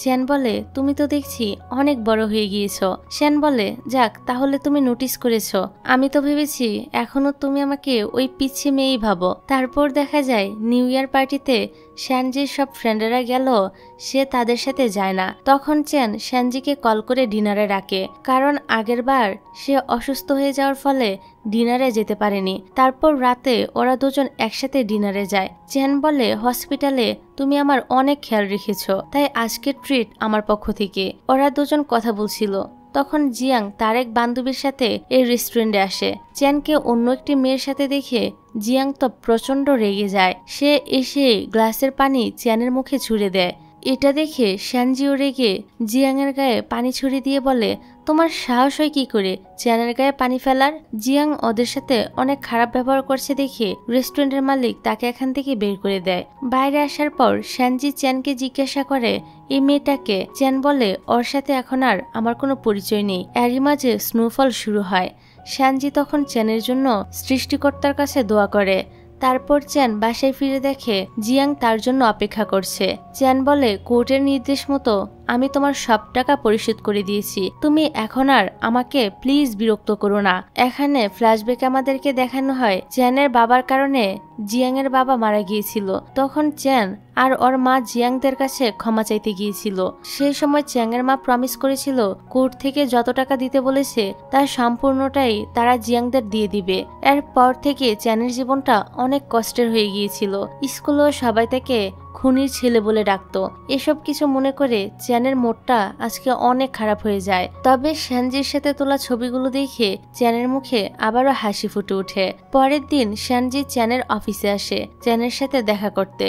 চ্যান বলে, তুমি তো দেখছি অনেক বড় হয়ে গিয়েছো। শ্যান বলে, যাক তাহলে তুমি নোটিস করেছো, আমি তো ভেবেছি এখনো তুমি আমাকে ওই পিচ্ছি মেয়েই ভাবো। তারপর দেখা যায় নিউ ইয়ার পার্টিতে শ্যানজির সব ফ্রেন্ডেরা গেল, সে তাদের সাথে যায় না। তখন চ্যান শ্যানজিকে কল করে ডিনারে ডাকে, কারণ আগের বার সে অসুস্থ হয়ে যাওয়ার ফলে ডিনারে যেতে পারেনি। তারপর রাতে ওরা দুজন একসাথে ডিনারে যায়। চ্যান বলে, হসপিটালে তুমি আমার অনেক খেয়াল রেখেছো, তাই আজকের ট্রিট আমার পক্ষ থেকে। ওরা দুজন কথা বলছিল, তখন জিয়াং তার এক বান্ধবীর সাথে এই রেস্টুরেন্টে আসে। চ্যানকে অন্য একটি মেয়ের সাথে দেখে জিয়াং তো প্রচন্ড রেগে যায়। সে এসে গ্লাসের পানি চ্যানের মুখে ছুঁড়ে দেয়। এটা দেখে শ্যানজিও রেগে জিয়াংয়ের গায়ে পানি ছুঁড়ে দিয়ে বলে, তোমার সাহস হয় কি করে চ্যানের গায়ে পানি ফেলার? জিয়াং ওদের সাথে অনেক খারাপ ব্যবহার করছে দেখে রেস্টুরেন্টের মালিক তাকে এখান থেকে বের করে দেয়। বাইরে আসার পর শ্যানজি চ্যানকে জিজ্ঞাসা করে, এই মেয়েটাকে? চ্যান বলে, ওর সাথে এখন আর আমার কোনো পরিচয় নেই। এরই মাঝে স্নোফল শুরু হয়। শ্যানজি তখন চ্যানের জন্য সৃষ্টিকর্তার কাছে দোয়া করে। তারপর চ্যান বাসায় ফিরে দেখে জিয়াং তার জন্য অপেক্ষা করছে। চ্যান বলে, কোর্টের নির্দেশ মতো আমি তোমার সব টাকা পরিশোধ করে দিয়েছি, তুমি এখন আর আমাকে প্লিজ বিরক্ত করো না। এখানে ফ্ল্যাশব্যাকে আমাদেরকে দেখানো হয় চ্যানের বাবার কারণে জিয়াং এর বাবা মারা গিয়েছিল। তখন চ্যান আর ওর মা জিয়াংদের কাছে ক্ষমা চাইতে গিয়েছিল। সেই সময় চ্যাং এর মা প্রমিস করেছিল কোর্ট থেকে যত টাকা দিতে বলেছে তার সম্পূর্ণটাই তারা জিয়াংদের দিয়ে দিবে। এরপর থেকে চ্যানের জীবনটা অনেক কষ্টের হয়ে গিয়েছিল। স্কুলেও সবাই তাকে খুনির ছেলে বলে ডাকতো। এসব কিছু মনে করে চ্যানের মুডটা আজকে অনেক খারাপ হয়ে যায়। তবে শ্যানজির সাথে তোলা ছবিগুলো দেখে চ্যানের মুখে আবারও হাসি ফুটে ওঠে। পরের দিন শ্যানজি চ্যানের অফিসে আসে চ্যানের সাথে দেখা করতে।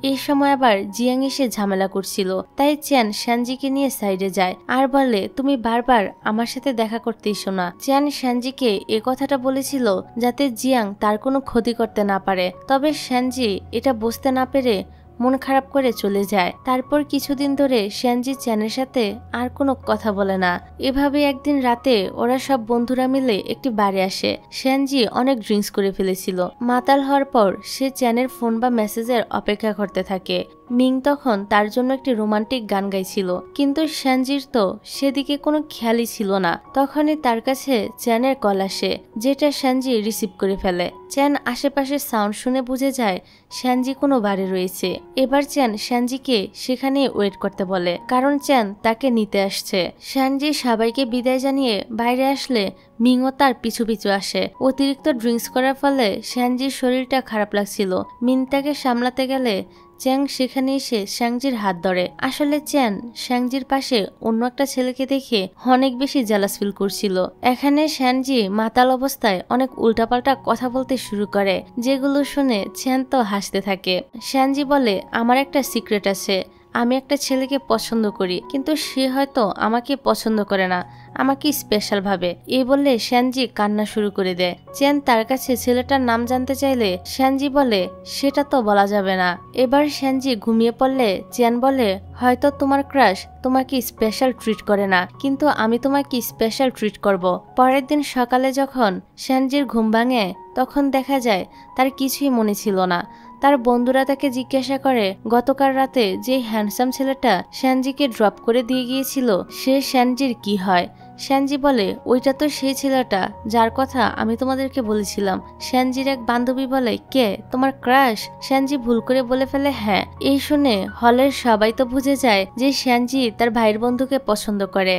এই সময় আবার জিয়াং এসে ঝামেলা করছিল, তাই চ্যান শ্যানজিকে নিয়ে সাইডে যায় আর বলে, তুমি বারবার আমার সাথে দেখা করতে এসো না। চ্যান শ্যানজিকে এ কথাটা বলেছিল যাতে জিয়াং তার কোনো ক্ষতি করতে না পারে। তবে শ্যানজি এটা বুঝতে না পেরে মন খারাপ করে চলে যায়। তারপর কিছুদিন ধরে শ্যানজি চ্যানের সাথে আর কোনো কথা বলে না। এভাবে একদিন রাতে ওরা সব বন্ধুরা মিলে একটি বারে আসে। শ্যানজি অনেক ড্রিঙ্কস করে ফেলেছিল। মাতাল হওয়ার পর সে চ্যানের ফোন বা মেসেজের অপেক্ষা করতে থাকে। মিং তখন তার জন্য একটি রোমান্টিক গান গাইছিল, কিন্তু শ্যানজির তো সেদিকে কোনো খেয়ালই ছিল না। তখনই তার কাছে চ্যানের কল আসে, যেটা শ্যানজি রিসিভ করে ফেলে। চ্যান আশেপাশের সাউন্ড শুনে বুঝে যায় শ্যানজি কোনো বারে রয়েছে। এবার চ্যান শ্যানজিকে সেখানে ওয়েট করতে বলে, কারণ চ্যান তাকে নিতে আসছে। শ্যানজি সবাইকে বিদায় জানিয়ে বাইরে আসলে মিংও তার পিছু পিছু আসে। অতিরিক্ত ড্রিঙ্কস করার ফলে শ্যানজির শরীরটা খারাপ লাগছিল। মিং তাকে সামলাতে গেলে চ্যাং সেখানে এসে শ্যাংজির হাত ধরে। আসলে চ্যান শ্যাংজির পাশে অন্য একটা ছেলেকে দেখে অনেক বেশি জেলাস ফিল করছিল। এখানে শ্যানজি মাতাল অবস্থায় অনেক উল্টাপাল্টা কথা বলতে শুরু করে, যেগুলো শুনে চ্যান তো হাসতে থাকে। শ্যানজি বলে, আমার একটা সিক্রেট আছে, আমি একটা ছেলেকে পছন্দ করি, কিন্তু সে হয়তো আমাকে পছন্দ করে না, আমাকে স্পেশাল ভাবে। এই বললে শ্যানজি কান্না শুরু করে দেয়। চ্যান তার কাছে ছেলেটার নাম জানতে চাইলে শ্যানজি বলে, সেটা তো বলা যাবে না। এবার শ্যানজি ঘুমিয়ে পড়লে চ্যান বলে, হয়তো তোমার ক্রাশ তোমাকে স্পেশাল ট্রিট করে না, কিন্তু আমি তোমাকে স্পেশাল ট্রিট করব। পরের দিন সকালে যখন শ্যানজির ঘুম ভাঙে তখন দেখা যায় তার কিছুই মনে ছিল না। তার বন্ধুরা তাকে জিজ্ঞাসা করে, গতকাল রাতে যে হ্যান্ডসাম ছেলেটা শ্যানজিকে ড্রপ করে দিয়ে গিয়েছিল সে শ্যানজির কি হয়? শ্যানজি বলে, ওইটা তো সেই ছেলেটা যার কথা আমি তোমাদেরকে বলেছিলাম। শ্যানজির এক বান্ধবী বলে, কে, তোমার ক্রাশ? শ্যানজি ভুল করে বলে ফেলে, হ্যাঁ। এই শুনে হলের সবাই তো বুঝে যায় যে শ্যানজি তার ভাইয়ের বন্ধুকে পছন্দ করে।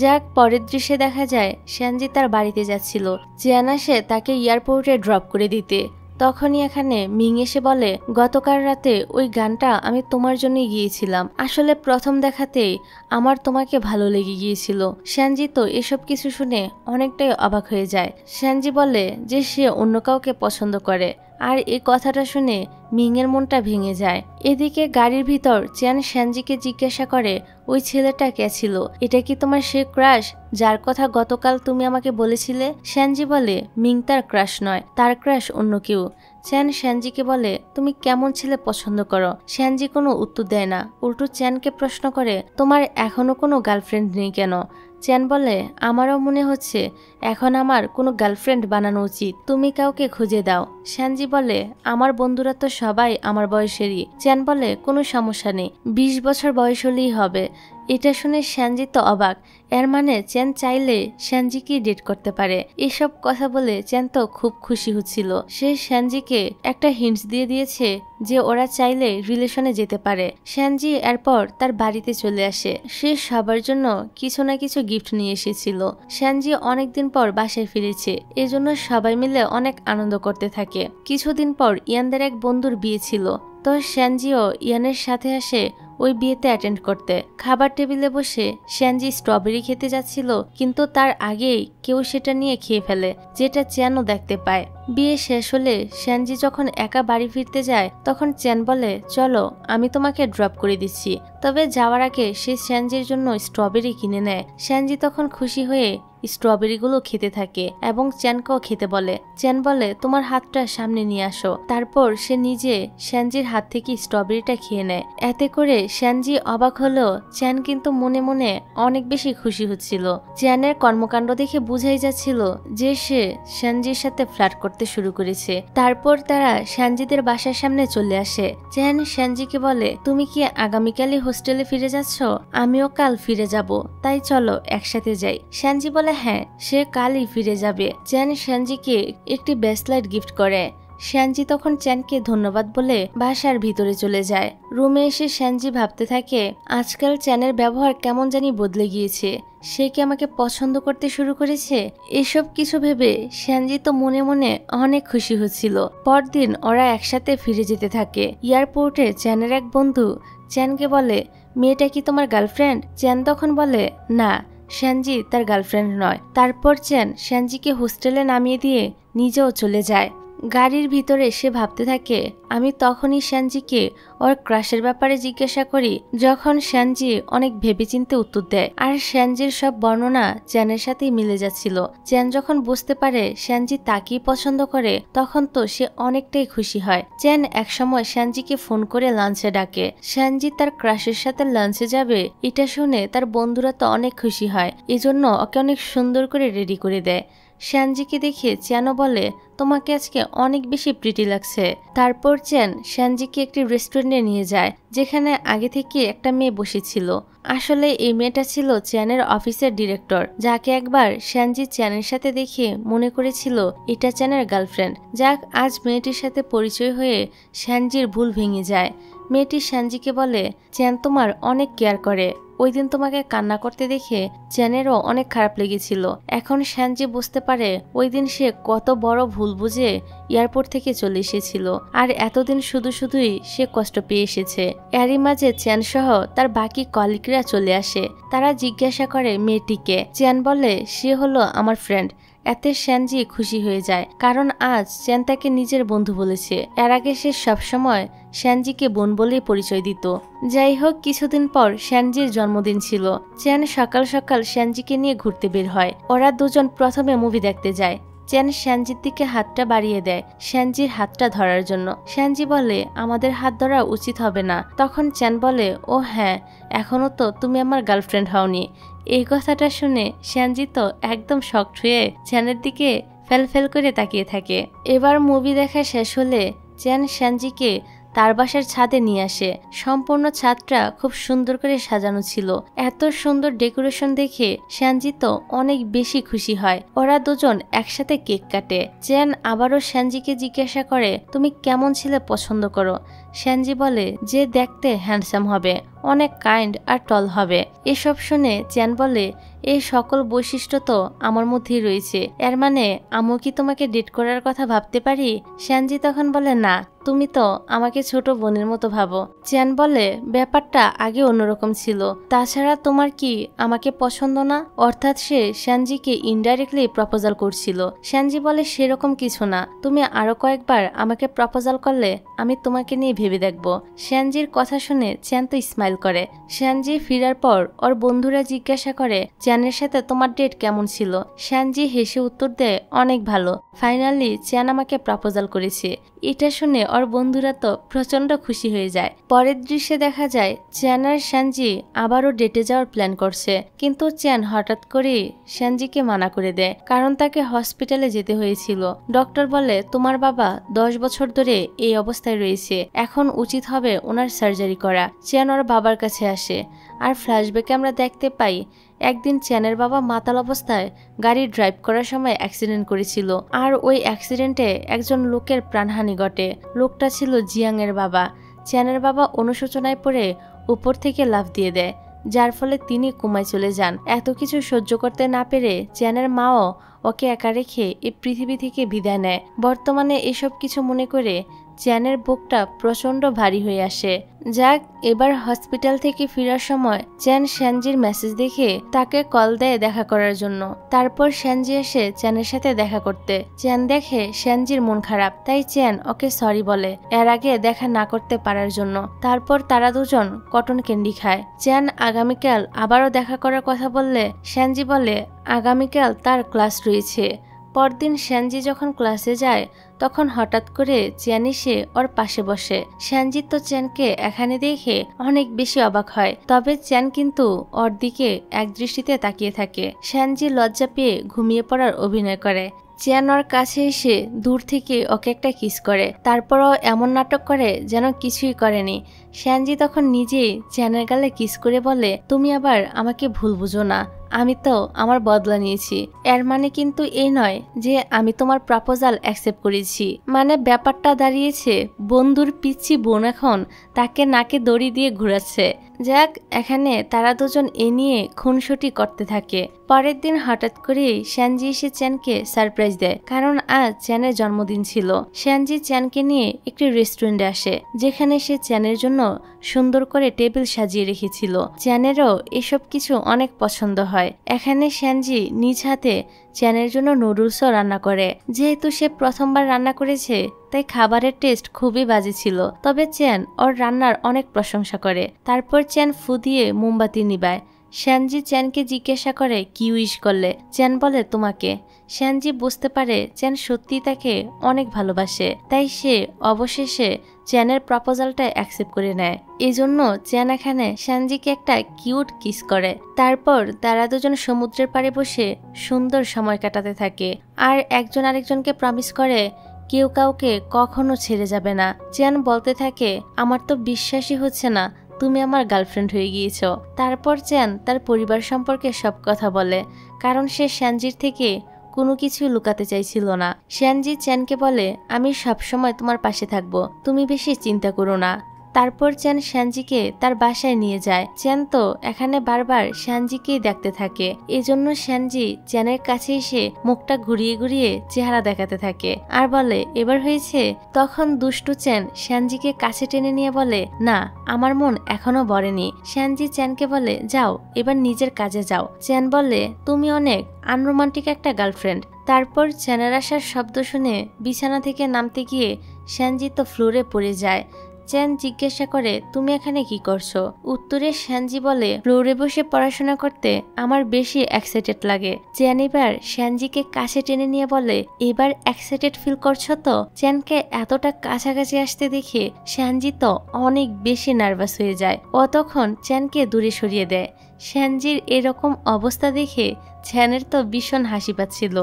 যাক, পরের দৃশ্যে দেখা যায় শ্যানজি তার বাড়িতে যাচ্ছিল। চ্যান আসে তাকে এয়ারপোর্টে ড্রপ করে দিতে। তখনই এখানে মিং এসে বলে, গতকাল রাতে ওই গানটা আমি তোমার জন্যই গিয়েছিলাম। আসলে প্রথম দেখাতেই আমার তোমাকে ভালো লেগে গিয়েছিল। শ্যানজি তো এসব কিছু শুনে অনেকটাই অবাক হয়ে যায়। শ্যানজি বলে যে সে অন্য কাউকে পছন্দ করে। আর এই কথাটা শুনে মিংয়ের মনটা ভেঙে যায়। এদিকে গাড়ির ভিতর চ্যান শ্যানজিকে জিজ্ঞাসা করে, ওই ছেলেটা কে ছিল? এটা কি তোমার সে ক্রাশ যার কথা গতকাল তুমি আমাকে বলেছিলে? শ্যানজি বলে, মিং তার ক্রাশ নয়, তার ক্রাশ অন্য কেউ। চ্যান শ্যানজিকে বলে, তুমি কেমন ছেলে পছন্দ করো? শ্যানজি কোনো উত্তর দেয় না, উল্টো চ্যানকে প্রশ্ন করে, তোমার এখনো কোনো গার্লফ্রেন্ড নেই কেন? চ্যান বলে, আমারও মনে হচ্ছে এখন আমার কোনো গার্লফ্রেন্ড বানানো উচিত, তুমি কাউকে খুঁজে দাও। শ্যানজি বলে, আমার বন্ধুরা তো সবাই আমার বয়সেরই। চ্যান বলে, কোনো সমস্যা নেই, 20 বছর বয়স হলেই হবে। এটা শুনে শ্যানজি তো অবাক, এর মানে চ্যান চাইলে শ্যানজিকে ডেট করতে পারে। এসব কথা বলে চ্যান তো খুব খুশি হচ্ছিল। সে শ্যানজিকে একটা হিন্টস দিয়ে দিয়েছে যে ওরা চাইলে রিলেশনে যেতে পারে। শ্যানজি এরপর তার বাড়িতে চলে আসে। সে সবার জন্য কিছু না কিছু গিফট নিয়ে এসেছিল। শ্যানজি অনেকদিন পর বাসায় ফিরেছে, এজন্য সবাই মিলে অনেক আনন্দ করতে থাকে। কিছুদিন পর ইয়ানদের এক বন্ধুর বিয়ে ছিল, তো শ্যানজিও ইয়ানের সাথে আসে ওই বিয়েতে অ্যাটেন্ড করতে। খাবার টেবিলে বসে শ্যানজি স্ট্রবেরি খেতে যাচ্ছিল, কিন্তু তার আগেই কেউ সেটা নিয়ে খেয়ে ফেলে, যেটা চ্যানও দেখতে পায়। বিয়ে শেষ হলে শ্যানজি যখন একা বাড়ি ফিরতে যায়, তখন চ্যান বলে, চলো আমি তোমাকে ড্রপ করে দিচ্ছি। তবে যাওয়ার আগে সে শ্যানজির জন্য স্ট্রবেরি কিনে নেয়। শ্যানজি তখন খুশি হয়ে স্ট্রবেরিগুলো খেতে থাকে এবং চ্যানকেও খেতে বলে। চ্যান বলে, তোমার হাতটা সামনে নিয়ে আসো। তারপর সে নিজে শ্যানজির হাত থেকে স্ট্রবেরিটা খেয়ে নেয়। এতে করে শ্যানজি অবাক হলেও চ্যান কিন্তু মনে মনে অনেক বেশি খুশি হচ্ছিল। চ্যানের কর্মকাণ্ড দেখে বুঝাই যাচ্ছিল যে সে শ্যানজির সাথে ফ্লার্ট করতে শুরু করেছে। তারপর তারা শ্যানজিদের বাসার সামনে চলে আসে। চ্যান শ্যানজিকে বলে, তুমি কি আগামীকালই হোস্টেলে ফিরে যাচ্ছ? আমিও কাল ফিরে যাব, তাই চলো একসাথে যাই। শ্যানজি বলে, হ্যাঁ, সে কালই ফিরে যাবে। চ্যান শ্যানজিকে একটি ব্রেসলেট গিফট করে। শ্যানজি তখন চ্যানকে ধন্যবাদ বলে বাসার ভিতরে চলে যায়। রুমে এসে শ্যানজি ভাবতে থাকে, আজকাল চ্যানের ব্যবহার কেমন জানি বদলে গিয়েছে, সে কি আমাকে পছন্দ করতে শুরু করেছে? এসব কিছু ভেবে শ্যানজি তো মনে মনে অনেক খুশি হচ্ছিল। পরদিন ওরা একসাথে ফিরে যেতে থাকে। এয়ারপোর্টে চ্যানের এক বন্ধু চ্যানকে বলে, মেয়েটা কি তোমার গার্লফ্রেন্ড? চ্যান তখন বলে, না, শ্যানজি তার গার্লফ্রেন্ড নয়। তারপর চ্যান শ্যানজিকে হোস্টেলে নামিয়ে দিয়ে নিজেও চলে যায়। গাড়ির ভিতরে সে ভাবতে থাকে, আমি তখনই শ্যানজিকে ওর ক্রাশের ব্যাপারে জিজ্ঞাসা করি যখন শ্যানজি অনেক ভেবেচিন্তে উত্তর দেয়। আর শ্যানজির সব বর্ণনা চ্যানের সাথেই মিলে যাচ্ছিল। চ্যান যখন বুঝতে পারে শ্যানজি তাকেই পছন্দ করে, তখন তো সে অনেকটাই খুশি হয়। চ্যান একসময় শ্যানজিকে ফোন করে লাঞ্চে ডাকে। শ্যানজি তার ক্রাশের সাথে লাঞ্চে যাবে, এটা শুনে তার বন্ধুরা তো অনেক খুশি হয়, এজন্য ওকে অনেক সুন্দর করে রেডি করে দেয়। শ্যানজিকে দেখে চ্যানও বলে, তোমাকে আজকে অনেক বেশি প্রিটি লাগছে। তারপর চ্যান শ্যানজিকে একটি রেস্টুরেন্টে নিয়ে যায়, যেখানে আগে থেকে একটা মেয়ে বসেছিল। আসলে এই মেয়েটা ছিল চ্যানের অফিসের ডিরেক্টর, যাকে একবার শ্যানজি চ্যানের সাথে দেখে মনে করেছিল এটা চ্যানের গার্লফ্রেন্ড। যাক, আজ মেয়েটির সাথে পরিচয় হয়ে শ্যানজির ভুল ভেঙে যায়। মেয়েটি শ্যানজিকে বলে, চ্যান তোমার অনেক কেয়ার করে, ওই দিন তোমাকে কান্না করতে দেখে চ্যানেরও অনেক খারাপ লেগেছিল। এখন শ্যানজি বুঝতে পারে ওই দিন সে কত বড় ভুল বুঝে এয়ারপোর্ট থেকে চলে এসেছিল, আর এতদিন শুধুই সে কষ্ট পেয়ে এসেছে। এরই মাঝে চ্যান সহ তার বাকি কলিগরা চলে আসে। তারা জিজ্ঞাসা করে মেয়েটিকে। চ্যান বলে, সে হলো আমার ফ্রেন্ড। এতে শ্যানজি খুশি হয়ে যায়, কারণ আজ চ্যান তাকে নিজের বন্ধু বলেছে। এর আগে সে সবসময় শ্যানজিকে বোন বলেই পরিচয় দিত। যাই হোক, কিছুদিন পর শ্যানজির জন্মদিন ছিল। চ্যান সকাল সকাল শ্যানজিকে নিয়ে ঘুরতে বের হয়। ওরা দুজন প্রথমে মুভি দেখতে যায়। চ্যান শ্যানজির দিকে হাতটা বাড়িয়ে দেয় শ্যানজির হাতটা ধরার জন্য। শ্যানজি বলে, আমাদের হাত ধরা উচিত হবে না। তখন চ্যান বলে, ও হ্যাঁ, এখনো তো তুমি আমার গার্লফ্রেন্ড হওনি। এই কথাটা শুনে শ্যানজি তো একদম শকড হয়ে চ্যানের দিকে ফেল করে তাকিয়ে থাকে। এবার মুভি দেখা শেষ হলে চ্যান শ্যানজিকে তার বাসার ছাদে নিয়ে আসে। সম্পূর্ণ ছাদটা খুব সুন্দর করে সাজানো ছিল। এত সুন্দর ডেকোরেশন দেখে শ্যানজি তো অনেক বেশি খুশি হয়। ওরা দুজন একসাথে কেক কাটে। চ্যান আবারও শ্যানজিকে জিজ্ঞাসা করে, তুমি কেমন ছেলে পছন্দ করো? শ্যানজি বলে, যে দেখতে হ্যান্ডসাম হবে। অনেক কাইন্ড আর টল হবে। এসব শুনে চ্যান বলে, এই সকল বৈশিষ্ট্য তো আমার মধ্যেই রয়েছে, এর মানে আমিও কি তোমাকে ডেট করার কথা ভাবতে পারি? শ্যানজি তখন বলে, না, তুমি তো আমাকে ছোট বোনের মতো ভাবো। চ্যান বলে, ব্যাপারটা আগে অন্যরকম ছিল, তাছাড়া তোমার কি আমাকে পছন্দ না? অর্থাৎ সে শ্যানজিকে ইনডাইরেক্টলি প্রপোজাল করছিল। শ্যানজি বলে, সেরকম কিছু না, তুমি আরো কয়েকবার আমাকে প্রপোজাল করলে আমি তোমাকে নিয়ে ভেবে দেখব। শ্যানজির কথা শুনে চ্যান তো স্মাইল করে। শ্যানজি ফিরার পর ওর বন্ধুরা জিজ্ঞাসা করে, চ্যানের সাথে তোমার ডেট কেমন ছিল? শ্যানজি হেসে উত্তর দেয়, অনেক ভালো, ফাইনালি চ্যান আমাকে প্রপোজাল করেছে। এটা শুনে ওর বন্ধুরা তো প্রচন্ড খুশি হয়ে যায়। পরের দৃশ্যে দেখা যায় চ্যান আর শ্যানজি আবারও ডেটে যাওয়ার প্ল্যান করছে, কিন্তু চ্যান হঠাৎ করে শ্যানজিকে মানা করে দেয়, কারণ তাকে হসপিটালে যেতে হয়েছিল। ডক্টর বলে, তোমার বাবা 10 বছর ধরে এই অবস্থায় রয়েছে, এখন উচিত হবে ওনার সার্জারি করা। চ্যান ওর বাবার কাছে আসে, আর ফ্ল্যাশব্যাকে আমরা দেখতে পাই একদিন চ্যানের বাবা মাতাল অবস্থায় গাড়ি ড্রাইভ করার সময় অ্যাক্সিডেন্ট করেছিল, আর ওই অ্যাক্সিডেন্টে একজন লোকের প্রাণহানি ঘটে। লোকটা ছিল জিয়াং এর বাবা। চ্যানের বাবা অনুশোচনায় পড়ে উপর থেকে লাফ দিয়ে দেয়, যার ফলে তিনি কোমায় চলে যান। এত কিছু সহ্য করতে না পেরে চ্যানের মাও ওকে একা রেখে এই পৃথিবী থেকে বিদায় নেয়। বর্তমানে এসব কিছু মনে করে চ্যানের বুকটা প্রচন্ড ভারী হয়ে আসে। যাক, এবার হসপিটাল থেকে ফেরার সময় চ্যান শ্যানজির মেসেজ দেখে তাকে কল দেয় দেখা করার জন্য। তারপর শ্যানজি এসে চ্যানের সাথে দেখা করতে। চ্যান দেখে শ্যানজির মন খারাপ, তাই চ্যান ওকে সরি বলে এর আগে দেখা না করতে পারার জন্য। তারপর তারা দুজন কটন ক্যান্ডি খায়। চ্যান আগামীকাল আবারও দেখা করার কথা বললে শ্যানজি বলে আগামীকাল তার ক্লাস রয়েছে। পরদিন শ্যানজি যখন ক্লাসে যায় তখন হঠাৎ করে চ্যান এসে ওর পাশে বসে। শ্যানজি তো চ্যানকে এখানে দেখে অনেক বেশি অবাক হয়, তবে চ্যান কিন্তু ওর দিকে এক দৃষ্টিতে তাকিয়ে থাকে। শ্যানজি লজ্জা পেয়ে ঘুমিয়ে পড়ার অভিনয় করে। চ্যান ওর কাছে এসে দূর থেকে ওকে একটা কিস করে, তারপরও এমন নাটক করে যেন কিছুই করেনি। শ্যানজি তখন নিজেই চ্যানের গালে কিস করে বলে, তুমি আবার আমাকে ভুল বুঝো না, আমি তো আমার বদলা নিয়েছি। এর মানে কিন্তু এই নয় যে আমি তোমার প্রপোজাল অ্যাকসেপ্ট করেছি। মানে ব্যাপারটা দাঁড়িয়েছে বন্ধুর পিচ্ছি বোন এখন তাকে নাকে দড়ি দিয়ে ঘুরাচ্ছে। যাক, এখানে তারা দুজন এ নিয়ে খুনসুটি করতে থাকে। পরের দিন হঠাৎ করেই শ্যানজি এসে চ্যানকে সারপ্রাইজ দেয়, কারণ আজ চ্যানের জন্মদিন ছিল। শ্যানজি চ্যানকে নিয়ে একটি রেস্টুরেন্টে আসে, যেখানে সে চ্যানের জন্য সুন্দর করে টেবিল সাজিয়ে রেখেছিল। চ্যানেরও এসব কিছু অনেক পছন্দ হয়। এখানে শ্যানজি নিজ হাতে চ্যানের জন্য নুডলসও রান্না করে। যেহেতু সে প্রথমবার রান্না করেছে তাই খাবারের টেস্ট খুবই বাজে ছিল, তবে চ্যান ওর রান্নার অনেক প্রশংসা করে। তারপর চ্যান ফু দিয়ে মোমবাতি নিবায়। শ্যানজি চ্যানকে জিজ্ঞাসা করে কি উইশ করলে। চ্যান বলে তোমাকে। শ্যানজি বুঝতে পারে চ্যান সত্যি তাকে অনেক ভালোবাসে, তাই সে অবশেষে চ্যানের প্রপোজালটা অ্যাকসেপ্ট করে নেয়। এজন্য চ্যান এখানে শ্যানজিকে একটা কিউট কিস করে। তারপর তারা দুজন সমুদ্রের পাড়ে বসে সুন্দর সময় কাটাতে থাকে, আর একজন আরেকজনকে প্রমিস করে কেউ কাউকে কখনো ছেড়ে যাবে না। চ্যান বলতে থাকে, আমার তো বিশ্বাসই হচ্ছে না তুমি আমার গার্লফ্রেন্ড হয়ে গিয়েছো। তারপর চ্যান তার পরিবার সম্পর্কে সব কথা বলে, কারণ সে শ্যানজির থেকে কোনো কিছু লুকাতে চাইছিল না। শ্যানজি চ্যানকে বলে, আমি সবসময় তোমার পাশে থাকবো, তুমি বেশি চিন্তা করো না। তারপর চ্যান শ্যানজিকে তার বাসায় নিয়ে যায়। চ্যান তো এখানে বারবার শ্যানজিকেই দেখতে থাকে, এজন্য শ্যানজি চ্যানের কাছে এসে মুখটা ঘুরিয়ে ঘুরিয়ে চেহারা দেখাতে থাকে আর বলে এবার হয়েছে। তখন দুষ্টু চ্যান শ্যানজিকে কাছে টেনে নিয়ে বলে, না, আমার মন এখনো ভরেনি। শ্যানজি চ্যানকে বলে, যাও এবার নিজের কাজে যাও। চ্যান বলে, তুমি অনেক আনরোমান্টিক একটা গার্লফ্রেন্ড। তারপর চ্যানের আসার শব্দ শুনে বিছানা থেকে নামতে গিয়ে শ্যানজি তো ফ্লোরে পড়ে যায়। চ্যান জিজ্ঞাসা করে, তুমি এখানে কি করছো? উত্তরে শ্যানজি বলে, ফ্লোরে বসে পড়াশোনা করতে আমার বেশি এক্সাইটেড লাগে। চ্যান এবার শ্যানজিকে কাছে টেনে নিয়ে বলে, এবার এক্সাইটেড ফিল করছো তো? চ্যানকে এতটা কাছাকাছি আসতে দেখে শ্যানজি তো অনেক বেশি নার্ভাস হয়ে যায়। ও তখন চ্যানকে দূরে সরিয়ে দেয়। শ্যানজির এরকম অবস্থা দেখে চ্যানের তো ভীষণ হাসি পাচ্ছিল।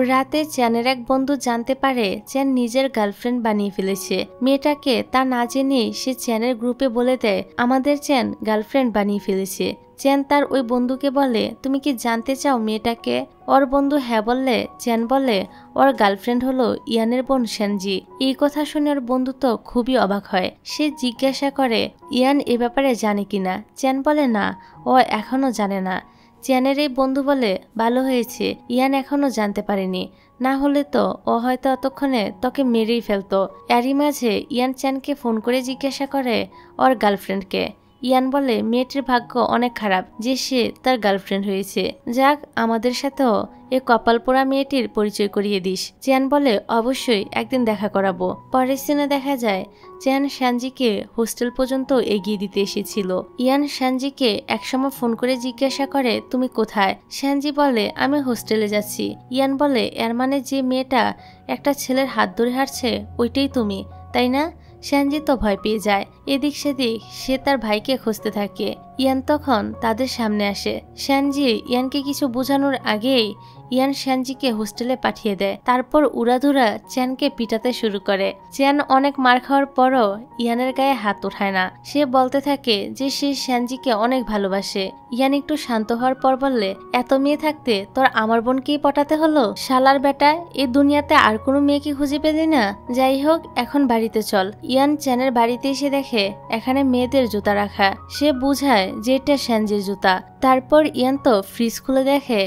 রাতে চ্যানের এক বন্ধু জানতে পারে চ্যান নিজের গার্লফ্রেন্ড বানিয়ে ফেলেছে। মেয়েটাকে তা না জেনে সে চ্যানের গ্রুপে বলে দেয় আমাদের চ্যান গার্লফ্রেন্ড বানিয়ে ফেলেছে। চ্যান তার ওই বন্ধুকে বলে তুমি কি জানতে চাও মেয়েটাকে? ওর বন্ধু হ্যাঁ বললে চ্যান বলে ওর গার্লফ্রেন্ড হলো ইয়ানের বোন সেনজি। এই কথা শুনে ওর বন্ধু তো খুবই অবাক হয়। সে জিজ্ঞাসা করে ইয়ান এ ব্যাপারে জানে কিনা। চ্যান বলে না, ও এখনো জানে না। চ্যানের এই বন্ধু বলে ভালো হয়েছে ইয়ান এখনো জানতে পারেনি, না হলে তো ও হয়তো এতক্ষণে তোকে মেরেই ফেলতো। এরই মাঝে ইয়ান চ্যানকে ফোন করে জিজ্ঞাসা করে ওর গার্লফ্রেন্ডকে। ইয়ান বলে মেয়েটির ভাগ্য অনেক খারাপ যে সে তার গার্লফ্রেন্ড হয়েছে। যাক, আমাদের সাথেও এ কপাল পোড়া মেয়েটির পরিচয় করিয়ে দিস। চ্যান বলে অবশ্যই একদিন দেখা করাবো। পরের সিনে দেখা যায় চ্যান সানজিকে হোস্টেল পর্যন্ত এগিয়ে দিতে এসেছিল। ইয়ান সানজিকে একসময় ফোন করে জিজ্ঞাসা করে তুমি কোথায়? সানজি বলে আমি হোস্টেলে যাচ্ছি। ইয়ান বলে এর মানে যে মেয়েটা একটা ছেলের হাত ধরে হাঁটছে ওইটাই তুমি, তাই না? সানজি তো ভয় পেয়ে যায়। এদিক সেদিক সে তার ভাইকে খুঁজতে থাকে। ইয়ান তখন তাদের সামনে আসে। সানজি ইয়ানকে কিছু বোঝানোর আগেই ইয়ান সানজিকে হোস্টেলে পাঠিয়ে দেয়। তারপর উড়াধুরা চ্যানকে পিটাতে শুরু করে। চ্যান অনেক মার খাওয়ার পরও ইয়ানের গায়ে হাত ওঠায় না। সে বলতে থাকে যে সে সানজিকে অনেক ভালোবাসে। ইয়ান একটু শান্ত হওয়ার পর বললে এত মেয়ে থাকতে তোর আমার বোনকেই পটাতে হলো? শালার বেটা, এই দুনিয়াতে আর কোনো মেয়েকে খুঁজে পেলি না? যাই হোক, এখন বাড়িতে চল। ইয়ান চ্যানের বাড়িতে এসে দেখে এখানে মেয়েদের জুতা রাখা। সে বুঝায় যে এটা সানজির জুতা। তারপর ইয়ান তো ফ্রিজ খুলে দেখে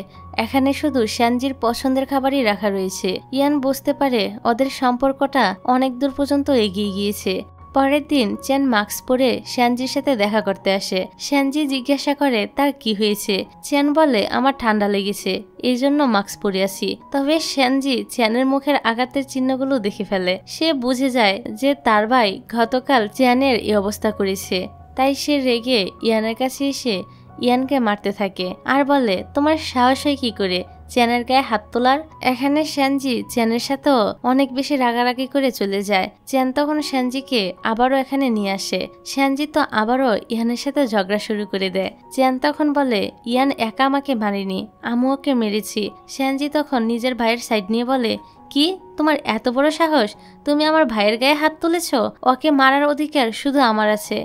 এখানে শুধু সানজির পছন্দের খাবারই রাখা রয়েছে। ইয়ান বুঝতে পারে ওদের সম্পর্কটা অনেক দূর পর্যন্ত এগিয়ে গিয়েছে। পরের দিন চ্যান মাস্ক পরে সানজির সাথে দেখা করতে আসে। সানজি জিজ্ঞাসা করে তার কি হয়েছে। চ্যান বলে আমার ঠান্ডা লেগেছে, এই জন্য মাস্ক পরে আছি। তবে সানজি চ্যানের মুখের আঘাতের চিহ্নগুলো দেখে ফেলে। সে বুঝে যায় যে তার ভাই গতকাল চ্যানের এই অবস্থা করেছে। তাই সে রেগে ইয়ানের কাছে এসে ইয়ানকে মারতে থাকে আর বলে তোমার সাহস হয় কি করে চ্যানের গায়ে হাত তোলার? এখানে সানজি চ্যানের সাথেও অনেক বেশি রাগারাগি করে চলে যায়। চ্যান তখন সানজিকে আবারও এখানে নিয়ে আসে। সানজি তো আবারও ইয়ানের সাথে ঝগড়া শুরু করে দেয়। চ্যান তখন বলে ইয়ান একা আমাকে মারেনি, আমি ওকে মেরেছি। সানজি তখন নিজের ভাইয়ের সাইড নিয়ে বলে কি, তোমার এত বড় সাহস? তুমি আমার ভাইয়ের গায়ে হাত তুলেছ? ওকে মারার অধিকার শুধু আমার আছে।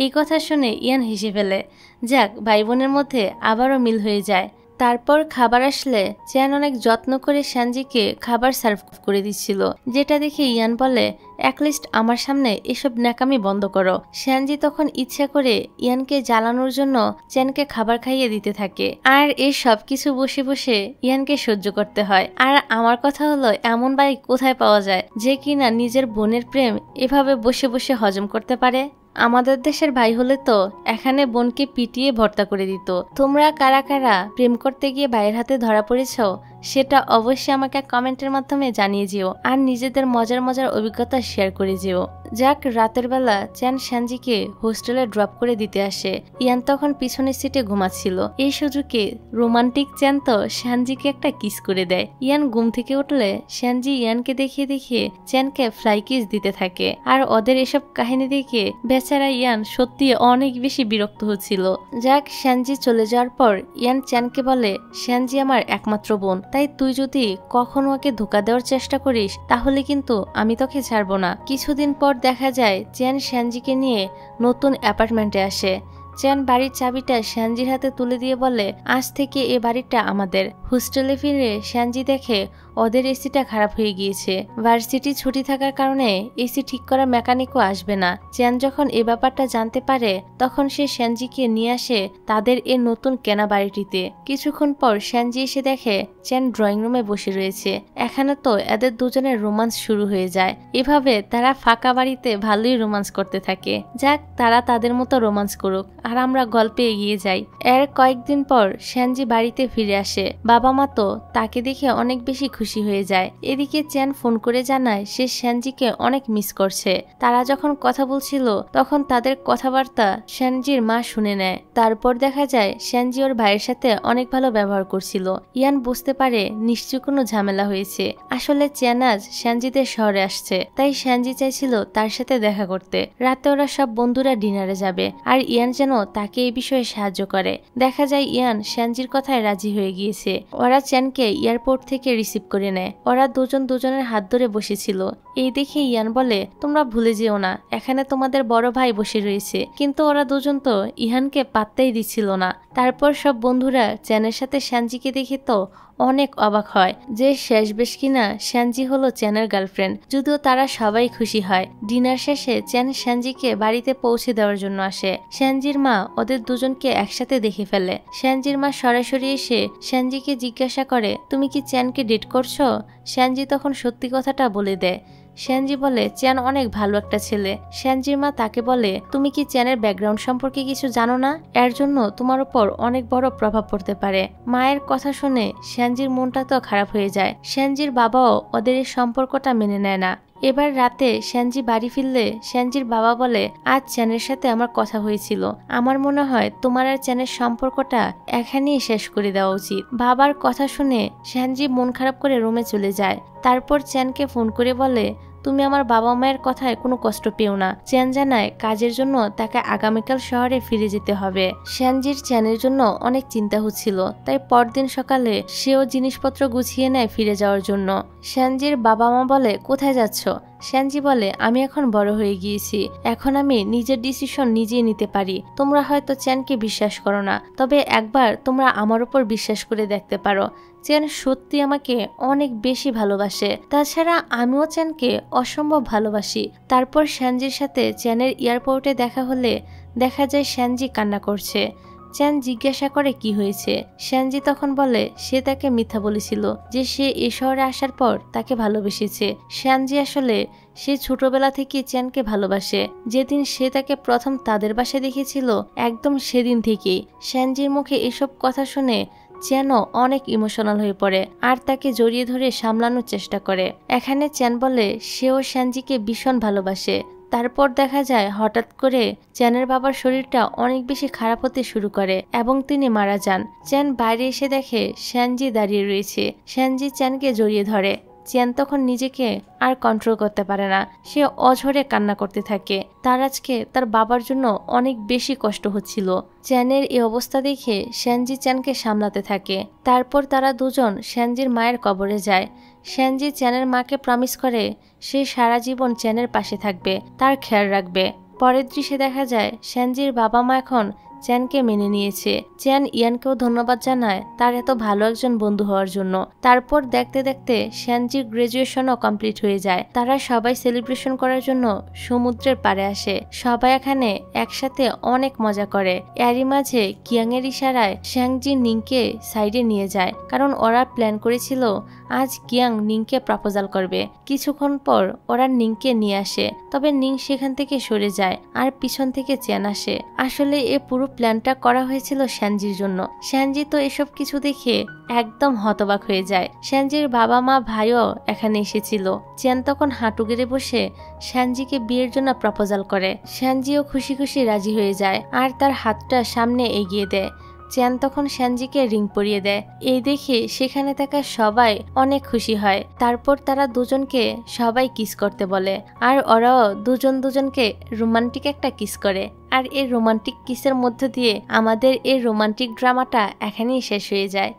এই কথা শুনে ইয়ান হেসে ফেলে। যাক, ভাই বোনের মধ্যে আবারও মিল হয়ে যায়। তারপর খাবার আসলে চ্যান অনেক যত্ন করে সানজিকে খাবার সার্ভ করে দিচ্ছিল, যেটা দেখে ইয়ান বলে অ্যাটলিস্ট আমার সামনে এসব ন্যাকামি বন্ধ করো। সানজি তখন ইচ্ছা করে ইয়ানকে জ্বালানোর জন্য চ্যানকে খাবার খাইয়ে দিতে থাকে। আর এই সব কিছু বসে বসে ইয়ানকে সহ্য করতে হয়। আর আমার কথা হলো এমন ভাই কোথায় পাওয়া যায় যে কিনা নিজের বোনের প্রেম এভাবে বসে বসে হজম করতে পারে? আমাদের দেশের ভাই হলে তো এখানে বোনকে পিটিয়ে ভর্তা করে দিত। তোমরা কারা কারা প্রেম করতে গিয়ে ভাইয়ের হাতে ধরা পড়েছ সেটা অবশ্যই আমাকে কমেন্টের মাধ্যমে জানিয়ে যেও আর নিজেদের মজার মজার অভিজ্ঞতা শেয়ার করে যেও। যাক, রাতের বেলা চ্যান সানজিকে হোস্টেলে ড্রপ করে দিতে আসে। ইয়ান তখন পিছনের সিটে ঘুমাচ্ছিল। এই সুযোগে রোমান্টিক চ্যান তো সানজিকে একটা কিস করে দেয়। ইয়ান ঘুম থেকে উঠলে সানজি ইয়ানকে দেখিয়ে দেখিয়ে চ্যানকে ফ্লাই কিস দিতে থাকে। আর ওদের এসব কাহিনী দেখে বেচারা ইয়ান সত্যি অনেক বেশি বিরক্ত হচ্ছিল। যাক, সানজি চলে যাওয়ার পর ইয়ান চ্যানকে বলে সানজি আমার একমাত্র বোন, তাই তুই যদি কখনো ওকে ধোকা দেওয়ার চেষ্টা করিস তাহলে কিন্তু আমি তোকে ছাড়বো না। কিছুদিন পর দেখা যায় চ্যান সানজিকে নিয়ে নতুন অ্যাপার্টমেন্টে আসে। চ্যান বাড়ির চাবিটা সানজির হাতে তুলে দিয়ে বলে আজ থেকে এ বাড়িটা আমাদের। হোস্টেলে ফিরে সানজি দেখে ওদের এসিটা খারাপ হয়ে গিয়েছে। ভার্সিটি ছুটি থাকার কারণে এসি ঠিক করা মেকানিকও আসবে না। চ্যান যখন এ ব্যাপারটা জানতে পারে তখন সে সানজিকে নিয়ে আসে তাদের এ নতুন কেনা বাড়িটিতে। কিছুক্ষণ পর সানজি এসে দেখে চ্যান ড্রয়িং রুমে বসে রয়েছে। এখানে তো এদের দুজনের রোমান্স শুরু হয়ে যায়। এভাবে তারা ফাঁকা বাড়িতে ভালোই রোমান্স করতে থাকে। যাক, তারা তাদের মতো রোমান্স করুক আর আমরা গল্পে এগিয়ে যাই। এর কয়েকদিন পর সানজি বাড়িতে ফিরে আসে। বাবা মা তো তাকে দেখে অনেক বেশি খুশি হয়ে যায়। এদিকে চ্যান ফোন করে জানায় সে সানজিকে অনেক মিস করছে। তারা যখন কথা বলছিল তখন তাদের কথাবার্তা সানজির মা শুনে নেয়। তারপর দেখা যায় সানজি ওর ভাইয়ের সাথে অনেক ভালো ব্যবহার করছিল। ইয়ান বুঝতে পারে নিশ্চয় কোনো ঝামেলা হয়েছে। আসলে চ্যান আজ সানজিদের শহরে আসছে, তাই সানজি চাইছিল তার সাথে দেখা করতে। রাতে ওরা সব বন্ধুরা ডিনারে যাবে আর ইয়ান যেন তাকে এই বিষয়ে সাহায্য করে। দেখা যায় ইয়ান সানজির কথায় রাজি হয়ে গিয়েছে। ওরা চ্যানকে এয়ারপোর্ট থেকে রিসিভ করে নেয়। ওরা দুজন দুজনের হাত ধরে বসেছিল। এই দেখে ইয়ান বলে, তোমরা ভুলে যেও না, এখানে তোমাদের বড় ভাই বসে রয়েছে। কিন্তু ওরা দুজন তো ইহানকে পাত্তাই দিচ্ছিল না। তারপর সব বন্ধুরা চ্যানের সাথে শ্যানজিকে দেখে তো অনেক অবাক হয় যে শেষবেশ কিনা শ্যানজি হলো চ্যানের গার্লফ্রেন্ড। যদিও তারা সবাই খুশি হয়। ডিনার শেষে চ্যান শ্যানজিকে বাড়িতে পৌঁছে দেওয়ার জন্য আসে। শ্যানজির মা ওদের দুজনকে একসাথে দেখে ফেলে। শ্যানজির মা সরাসরি এসে শ্যানজিকে জিজ্ঞাসা করে, তুমি কি চ্যানকে ডেট করছো? শ্যানজি তখন সত্যি কথাটা বলে দেয়। শ্যানজি বলে, চ্যান অনেক ভালো একটা ছেলে। শ্যানজির মা তাকে বলে, তুমি কি চ্যানের ব্যাকগ্রাউন্ড সম্পর্কে কিছু জানো না? এর জন্য তোমার উপর অনেক বড় প্রভাব পড়তে পারে। মায়ের কথা শুনে শ্যানজির মনটা তো খারাপ হয়ে যায়। শ্যানজির বাবাও ওদের এই সম্পর্কটা মেনে নেয় না। এবার রাতে শ্যানজি বাড়ি ফিরলে শ্যানজির বাবা বলে, আজ চ্যানের সাথে আমার কথা হয়েছিল। আমার মনে হয় তোমার আর চ্যানের সম্পর্কটা এখানেই শেষ করে দেওয়া উচিত। বাবার কথা শুনে শ্যানজি মন খারাপ করে রুমে চলে যায়। তারপর চ্যানকে ফোন করে বলে, তুমি আমার বাবা মায়ের কথায় কোনো কষ্ট পেও না। চ্যান জানায় কাজের জন্য তাকে আগামীকাল শহরে ফিরে যেতে হবে। শ্যানজির চ্যানের জন্য অনেক চিন্তা হচ্ছিল, তাই পরদিন সকালে সেও জিনিসপত্র গুছিয়ে নেয় ফিরে যাওয়ার জন্য। শ্যানজির বাবা মা বলে, কোথায় যাচ্ছ? শ্যানজি বলে, আমি এখন বড় হয়ে গিয়েছি, এখন আমি নিজের ডিসিশন নিজেই নিতে পারি। তোমরা হয়তো চ্যানকে বিশ্বাস করো না, তবে একবার তোমরা আমার উপর বিশ্বাস করে দেখতে পারো। চ্যান সত্যি আমাকে অনেক বেশি ভালোবাসে। তাছাড়া আমিও চ্যানকে অসম্ভব ভালোবাসি। তারপর শ্যানজির সাথে চ্যানের এয়ারপোর্টে দেখা হলে দেখা যায় শ্যানজি কান্না করছে। চ্যান জিজ্ঞাসা করে কি হয়েছে। শ্যানজি তখন বলে সে তাকে মিথ্যা বলেছিল যে সে এ শহরে আসার পর তাকে ভালোবেসেছে। শ্যানজি আসলে সে ছোটবেলা থেকে চ্যানকে ভালোবাসে। যেদিন সে তাকে প্রথম তাদের বাসায় দেখেছিল একদম সেদিন থেকেই। শ্যানজির মুখে এসব কথা শুনে চ্যানও অনেক ইমোশনাল হয়ে পড়ে আর তাকে জড়িয়ে ধরে সামলানোর চেষ্টা করে। এখানে চ্যান বলে সেও শ্যানজিকে ভীষণ ভালোবাসে। তারপর দেখা যায় হঠাৎ করে চ্যানের বাবার শরীরটা অনেক বেশি খারাপ হতে শুরু করে এবং তিনি মারা যান। চ্যান বাইরে এসে দেখে শ্যানজি দাঁড়িয়ে রয়েছে। শ্যানজি চ্যানকে জড়িয়ে ধরে। চ্যান তখন নিজেকে আর কন্ট্রোল করতে পারে না। সে অঝরে কান্না করতে থাকে। তার আজকে তার বাবার জন্য অনেক বেশি কষ্ট হচ্ছিল। চ্যানের এই অবস্থা দেখে শ্যানজি চ্যানকে সামলাতে থাকে। তারপর তারা দুজন শ্যানজির মায়ের কবরে যায়। শ্যানজি চ্যানের মাকে প্রমিস করে সে সারা জীবন চ্যানের পাশে থাকবে, তার খেয়াল রাখবে। পরের দৃশ্যে দেখা যায় শ্যানজির বাবা মা এখন চ্যানকে মেনে নিয়েছে। চ্যান ইয়ানকেও ধন্যবাদ জানায় তার এত ভালো একজন বন্ধু হওয়ার জন্য। তারপর দেখতে দেখতে শ্যানজির গ্রাজুয়েশনও কমপ্লিট হয়ে যায়। তারা সবাই সেলিব্রেশন করার জন্য সমুদ্রের পাড়ে আসে। সবাই এখানে একসাথে অনেক মজা করে। এরই মাঝে কিয়াংয়ের ইশারায় শ্যানজি নিংকে সাইডে নিয়ে যায়, কারণ ওরা প্ল্যান করেছিল আজ কিয়াং নিংকে প্রপোজাল করবে। কিছুক্ষণ পর ওরা নিংকে নিয়ে আসে, তবে নিং সেখান থেকে সরে যায় আর পিছন থেকে চ্যান আসে। আসলে এ পুরো প্ল্যানটা করা হয়েছিল শ্যানজির জন্য। শ্যানজি তো এসব কিছু দেখে একদম হতবাক হয়ে যায়। শ্যানজির বাবা মা ভাইও এখানে এসেছিল। চ্যান তখন হাঁটু গেড়ে বসে শ্যানজিকে বিয়ের জন্য প্রপোজাল করে। শ্যানজিও খুশি খুশি রাজি হয়ে যায় আর তার হাতটা সামনে এগিয়ে দেয়। চ্যান তখন শ্যানজিকে রিং পরিয়ে দেয়। এই দেখে সেখানে থাকা সবাই অনেক খুশি হয়। তারপর তারা দুজনকে সবাই কিস করতে বলে আর ওরাও দুজন দুজনকে রোমান্টিক একটা কিস করে। আর এই রোমান্টিক কিসের মধ্য দিয়ে আমাদের এই রোমান্টিক ড্রামাটা এখানেই শেষ হয়ে যায়।